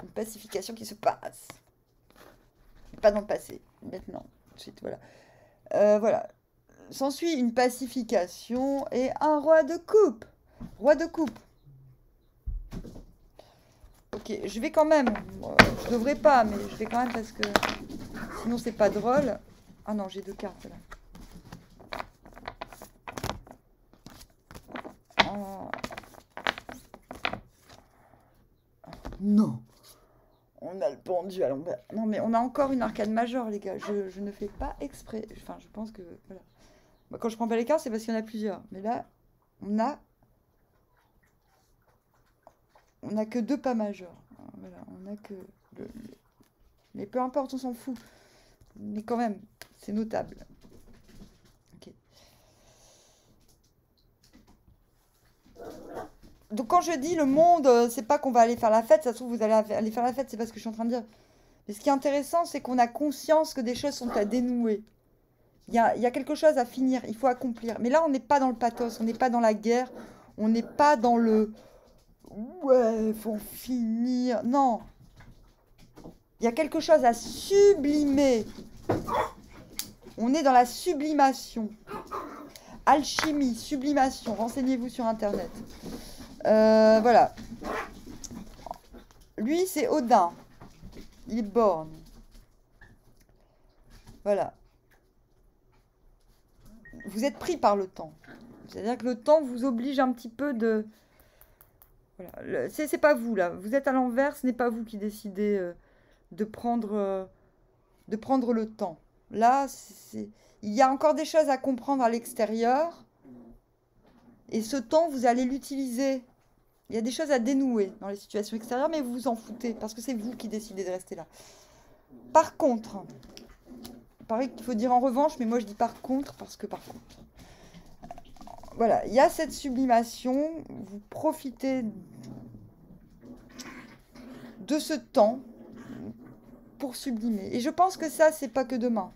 Une pacification qui se passe. Pas dans le passé, maintenant. Tout de suite, voilà. Voilà. S'ensuit une pacification et un roi de coupe. Roi de coupe. Ok, je vais quand même. Je devrais pas, mais je vais quand même parce que sinon c'est pas drôle. Ah non, j'ai 2 cartes là. Non. On a le pendu à l'envers. Non, mais on a encore une arcade majeure, les gars. Je ne fais pas exprès. Enfin, je pense que... Voilà. Moi, quand je prends pas les cartes, c'est parce qu'il y en a plusieurs. Mais là, on a que 2 pas majeurs. Voilà, on a que... Mais peu importe, on s'en fout. Mais quand même, c'est notable. Ok. Donc quand je dis le monde, c'est pas qu'on va aller faire la fête. Ça se trouve, vous allez aller faire la fête, c'est pas ce que je suis en train de dire. Mais ce qui est intéressant, c'est qu'on a conscience que des choses sont à dénouer. Il y a quelque chose à finir, il faut accomplir. Mais là, on n'est pas dans le pathos, on n'est pas dans la guerre, on n'est pas dans le... Ouais, il faut finir. Non. Il y a quelque chose à sublimer. On est dans la sublimation. Alchimie, sublimation. Renseignez-vous sur Internet. Voilà. Lui, c'est Odin. Il est born. Voilà. Vous êtes pris par le temps. C'est-à-dire que le temps vous oblige un petit peu de... Voilà. C'est pas vous, là. Vous êtes à l'envers, ce n'est pas vous qui décidez de prendre le temps. Là, il y a encore des choses à comprendre à l'extérieur. Et ce temps, vous allez l'utiliser. Il y a des choses à dénouer dans les situations extérieures, mais vous vous en foutez, parce que c'est vous qui décidez de rester là. Par contre, il paraît qu'il faut dire en revanche, mais moi je dis par contre, parce que par contre. Voilà, il y a cette sublimation, vous profitez de ce temps pour sublimer. Et je pense que ça, c'est pas que demain.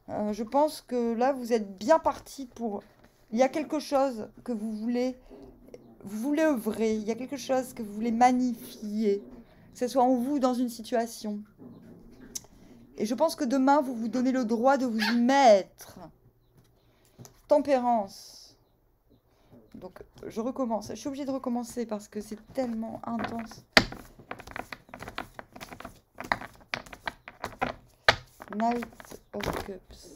Je pense que là, vous êtes bien parti pour... Il y a quelque chose que vous voulez œuvrer, il y a quelque chose que vous voulez magnifier, que ce soit en vous dans une situation. Et je pense que demain, vous vous donnez le droit de vous y mettre. Tempérance. Donc, je recommence. Je suis obligée de recommencer parce que c'est tellement intense. Knight of Cups.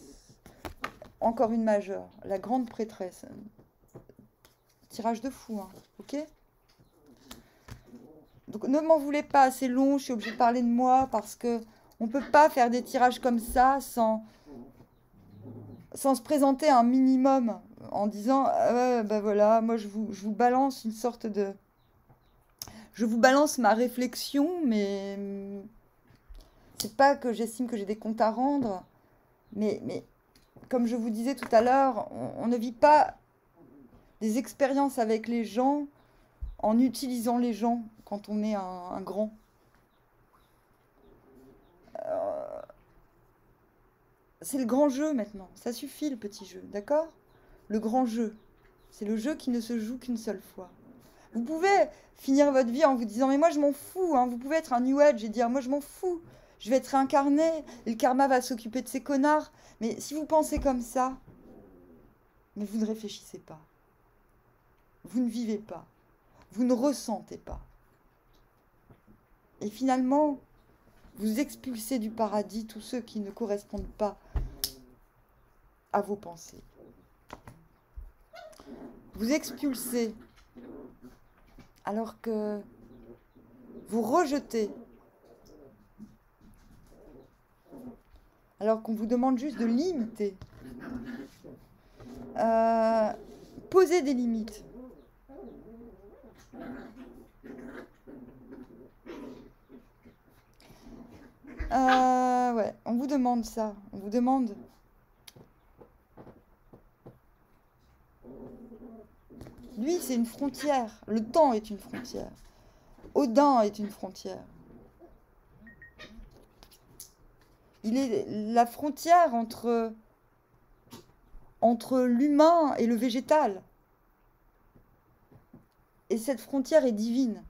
Encore une majeure. La grande prêtresse. Tirage de fou, hein. Ok ? Donc, ne m'en voulez pas, c'est long. Je suis obligée de parler de moi parce que on ne peut pas faire des tirages comme ça sans se présenter un minimum en disant ben voilà, moi je vous balance une sorte de... Je vous balance ma réflexion, mais c'est pas que j'estime que j'ai des comptes à rendre. Mais comme je vous disais tout à l'heure, on ne vit pas des expériences avec les gens en utilisant les gens quand on est un grand. C'est le grand jeu maintenant. Ça suffit le petit jeu, d'accord? Le grand jeu. C'est le jeu qui ne se joue qu'une seule fois. Vous pouvez finir votre vie en vous disant mais moi je m'en fous. Hein. Vous pouvez être un New Age et dire moi je m'en fous. Je vais être réincarné et le karma va s'occuper de ces connards. Mais si vous pensez comme ça, mais vous ne réfléchissez pas. Vous ne vivez pas. Vous ne ressentez pas. Et finalement, vous expulsez du paradis tous ceux qui ne correspondent pas à vos pensées. Vous expulsez alors que vous rejetez, alors qu'on vous demande juste de limiter. Posez des limites. Ouais, on vous demande ça. On vous demande. Lui, c'est une frontière. Le temps est une frontière. Odin est une frontière. Il est la frontière entre l'humain et le végétal. Et cette frontière est divine.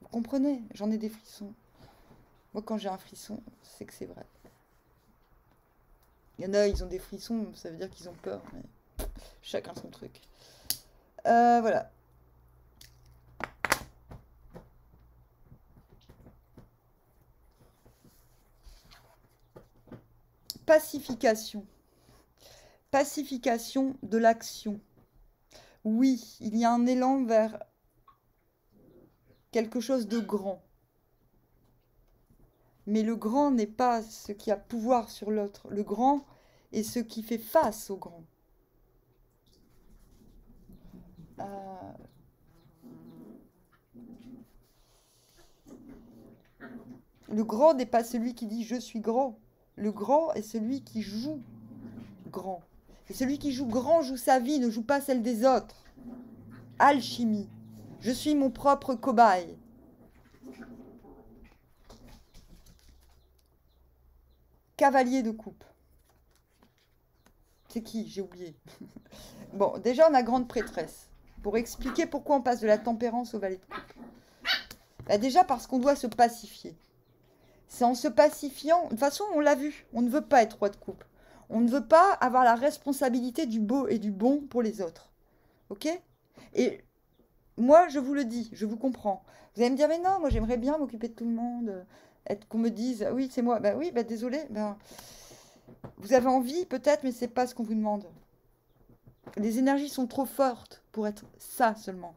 Vous comprenez? J'en ai des frissons. Moi, quand j'ai un frisson, c'est que c'est vrai. Il y en a, ils ont des frissons, ça veut dire qu'ils ont peur. Mais chacun son truc. Voilà. Pacification. Pacification de l'action. Oui, il y a un élan vers quelque chose de grand. Mais le grand n'est pas ce qui a pouvoir sur l'autre. Le grand est ce qui fait face au grand. Le grand n'est pas celui qui dit « je suis grand ». Le grand est celui qui joue grand. Et celui qui joue grand joue sa vie, ne joue pas celle des autres. Alchimie. Je suis mon propre cobaye. Cavalier de coupe. C'est qui? J'ai oublié. Bon, déjà, on a grande prêtresse. Pour expliquer pourquoi on passe de la tempérance au valet de coupe. Bah déjà parce qu'on doit se pacifier. C'est en se pacifiant... De toute façon, on l'a vu. On ne veut pas être roi de coupe. On ne veut pas avoir la responsabilité du beau et du bon pour les autres. Ok? Et moi, je vous le dis, je vous comprends. Vous allez me dire, mais non, moi j'aimerais bien m'occuper de tout le monde. Qu'on me dise, oui, c'est moi. Ben oui, ben désolé. Ben, vous avez envie peut-être, mais c'est pas ce qu'on vous demande. Les énergies sont trop fortes pour être ça seulement.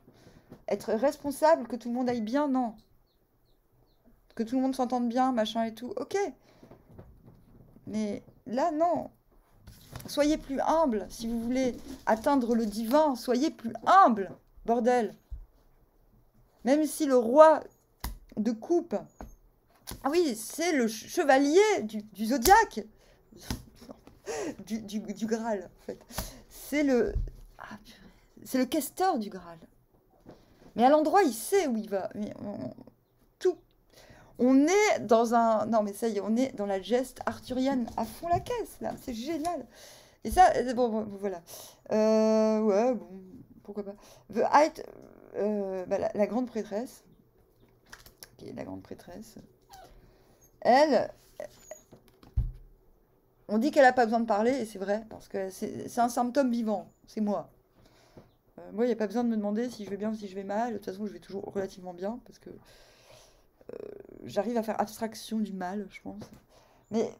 Être responsable, que tout le monde aille bien, non. Que tout le monde s'entende bien, machin et tout, ok. Mais là, non. Soyez plus humble. Si vous voulez atteindre le divin, soyez plus humble, bordel. Même si le roi de coupe... Ah oui, c'est le chevalier du zodiaque. du Graal, en fait. C'est le... Ah, c'est le questeur du Graal. Mais à l'endroit, il sait où il va. Mais tout. On est dans un... Non, mais ça y est, on est dans la geste arthurienne à fond la caisse, là. C'est génial. Et ça, bon, voilà. Ouais, bon, pourquoi pas. The Height, bah, la grande prêtresse. Ok, la grande prêtresse. Elle, on dit qu'elle n'a pas besoin de parler, et c'est vrai, parce que c'est un symptôme vivant. C'est moi. Moi, il n'y a pas besoin de me demander si je vais bien ou si je vais mal. De toute façon, je vais toujours relativement bien, parce que j'arrive à faire abstraction du mal, je pense. Mais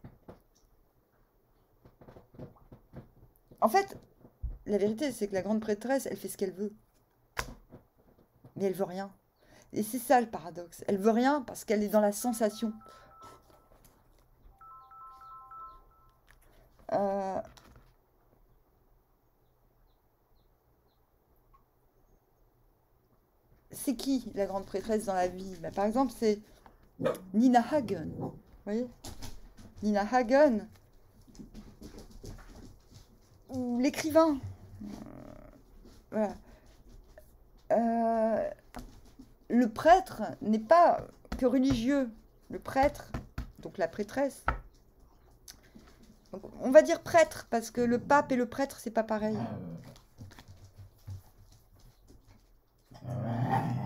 en fait, la vérité, c'est que la grande prêtresse, elle fait ce qu'elle veut. Mais elle veut rien. Et c'est ça le paradoxe. Elle veut rien parce qu'elle est dans la sensation. c'est qui la grande prêtresse dans la vie? Bah, par exemple, c'est Nina Hagen. Vous voyez? Nina Hagen, ou l'écrivain. Voilà. Le prêtre n'est pas que religieux. Le prêtre, donc la prêtresse. Donc, on va dire prêtre, parce que le pape et le prêtre, c'est pas pareil.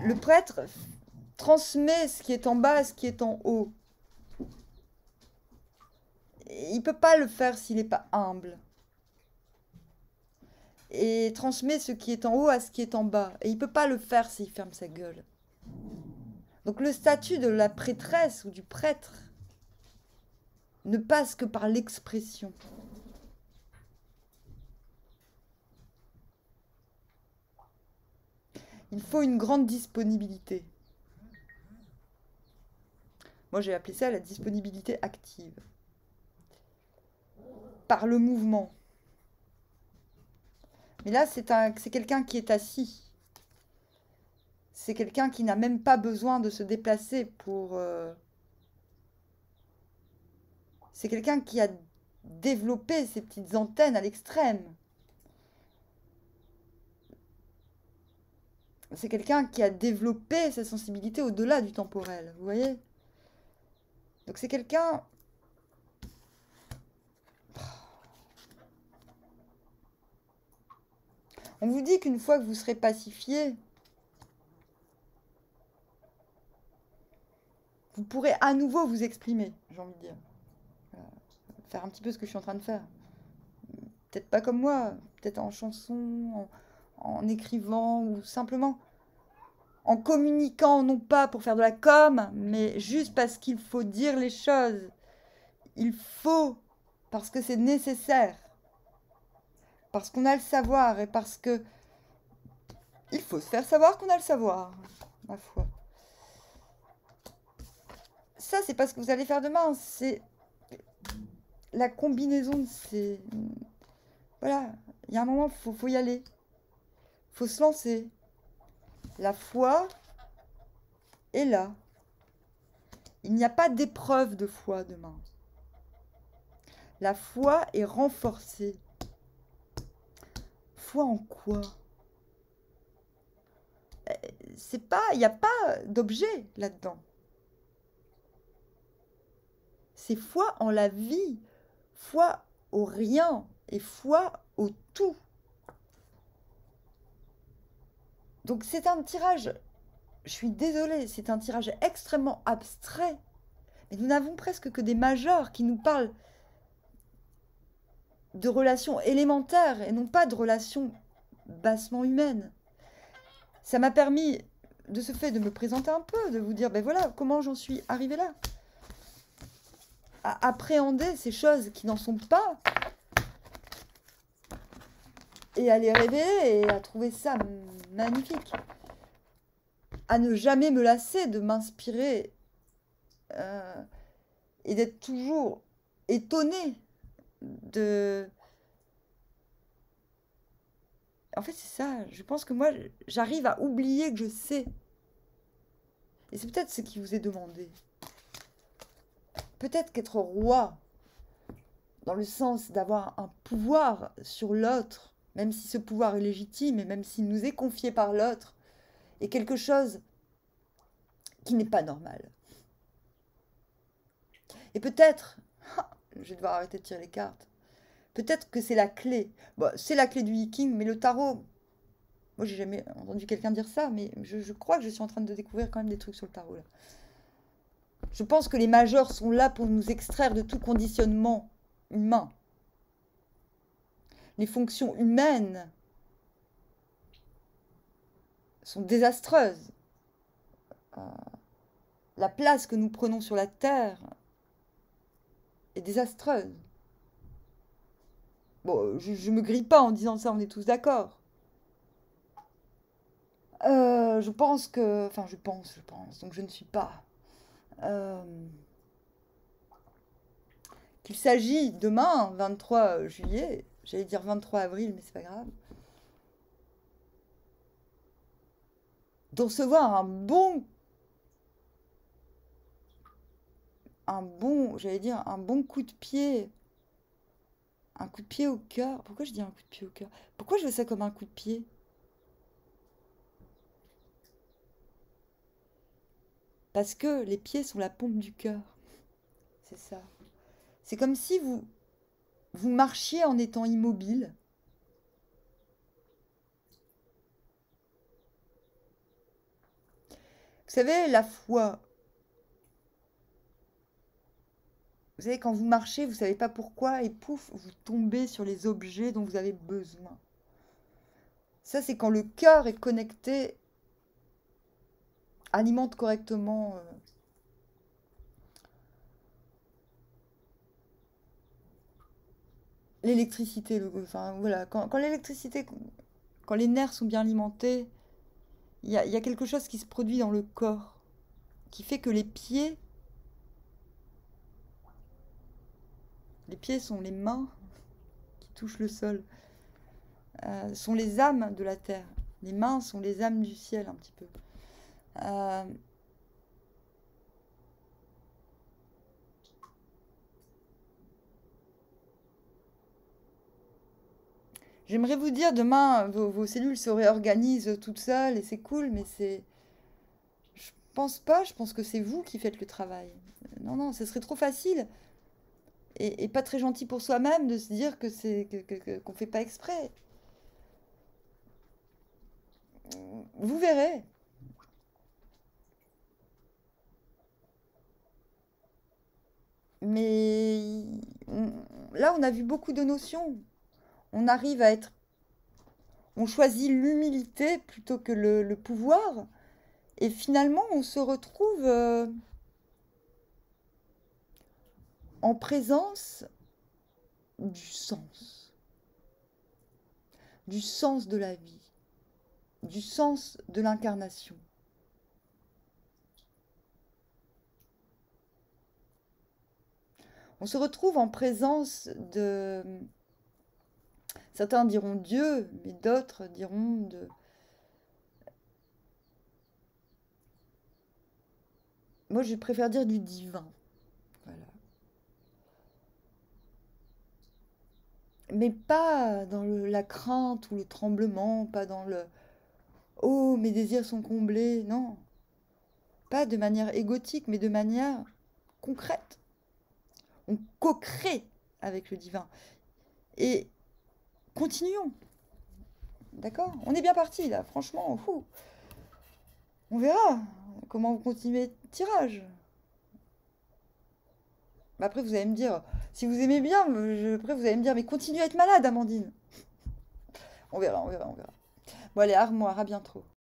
Le prêtre transmet ce qui est en bas, ce qui est en haut. Il peut pas le faire s'il n'est pas humble. Et transmet ce qui est en haut à ce qui est en bas. Et il peut pas le faire s'il ferme sa gueule. Donc le statut de la prêtresse ou du prêtre ne passe que par l'expression. Il faut une grande disponibilité. Moi, j'ai appelé ça la disponibilité active. Par le mouvement. Mais là, c'est quelqu'un qui est assis. C'est quelqu'un qui n'a même pas besoin de se déplacer pour... C'est quelqu'un qui a développé ses petites antennes à l'extrême. C'est quelqu'un qui a développé sa sensibilité au-delà du temporel, vous voyez? Donc c'est quelqu'un... On vous dit qu'une fois que vous serez pacifié, vous pourrez à nouveau vous exprimer, j'ai envie de dire. Faire un petit peu ce que je suis en train de faire. Peut-être pas comme moi, peut-être en chanson, en écrivant, ou simplement en communiquant, non pas pour faire de la com, mais juste parce qu'il faut dire les choses. Il faut, parce que c'est nécessaire. Parce qu'on a le savoir et parce que il faut se faire savoir qu'on a le savoir, ma foi. Ça, c'est pas ce que vous allez faire demain, c'est la combinaison de ces... Voilà, il y a un moment, faut y aller. Faut se lancer. La foi est là. Il n'y a pas d'épreuve de foi demain. La foi est renforcée. Foi en quoi? C'est pas, il n'y a pas d'objet là-dedans. C'est foi en la vie, foi au rien et foi au tout. Donc c'est un tirage, je suis désolée, c'est un tirage extrêmement abstrait. Mais nous n'avons presque que des majeurs qui nous parlent de relations élémentaires et non pas de relations bassement humaines. Ça m'a permis, de ce fait, de me présenter un peu, de vous dire, ben voilà, comment j'en suis arrivée là. À appréhender ces choses qui n'en sont pas. Et à les révéler et à trouver ça magnifique. À ne jamais me lasser de m'inspirer et d'être toujours étonnée de... En fait, c'est ça. Je pense que moi, j'arrive à oublier que je sais. Et c'est peut-être ce qui vous est demandé. Peut-être qu'être roi, dans le sens d'avoir un pouvoir sur l'autre, même si ce pouvoir est légitime et même s'il nous est confié par l'autre, est quelque chose qui n'est pas normal. Et peut-être, je vais devoir arrêter de tirer les cartes, peut-être que c'est la clé. Bon, c'est la clé du Viking, mais le tarot, moi j'ai jamais entendu quelqu'un dire ça, mais je crois que je suis en train de découvrir quand même des trucs sur le tarot là. Je pense que les majeurs sont là pour nous extraire de tout conditionnement humain. Les fonctions humaines sont désastreuses. La place que nous prenons sur la Terre est désastreuse. Bon, je me grille pas en disant ça, on est tous d'accord. Je pense que... Enfin, je pense, donc je ne suis pas... qu'il s'agit demain, 23 juillet, j'allais dire 23 avril, mais c'est pas grave, de recevoir j'allais dire, un bon coup de pied. Un coup de pied au cœur. Pourquoi je dis un coup de pied au cœur? Pourquoi je veux ça comme un coup de pied? Parce que les pieds sont la pompe du cœur. C'est ça. C'est comme si vous marchiez en étant immobile. Vous savez, la foi. Vous savez, quand vous marchez, vous ne savez pas pourquoi, et pouf, vous tombez sur les objets dont vous avez besoin. Ça, c'est quand le cœur est connecté, alimente correctement l'électricité. Enfin, voilà, quand l'électricité, quand les nerfs sont bien alimentés, il y a quelque chose qui se produit dans le corps, qui fait que les pieds sont les mains qui touchent le sol, sont les âmes de la terre. Les mains sont les âmes du ciel, un petit peu. J'aimerais vous dire, demain, vos cellules se réorganisent toutes seules et c'est cool, mais c'est... Je pense pas, je pense que c'est vous qui faites le travail. Non, non, ce serait trop facile et pas très gentil pour soi-même de se dire que qu'on fait pas exprès. Vous verrez. Mais là, on a vu beaucoup de notions. On arrive à être... On choisit l'humilité plutôt que le pouvoir. Et finalement, on se retrouve en présence du sens de la vie, du sens de l'incarnation. On se retrouve en présence de... Certains diront Dieu, mais d'autres diront de... Moi, je préfère dire du divin. Voilà. Mais pas dans la crainte ou le tremblement, pas dans le oh, mes désirs sont comblés, non. Pas de manière égotique, mais de manière concrète. On co-crée avec le divin. Et continuons. D'accord? On est bien parti là, franchement. On verra comment vous continuez le tirage. Après, vous allez me dire, si vous aimez bien, après vous allez me dire, mais continue à être malade, Amandine. On verra, on verra, on verra. Bon, allez, armoire, à bientôt.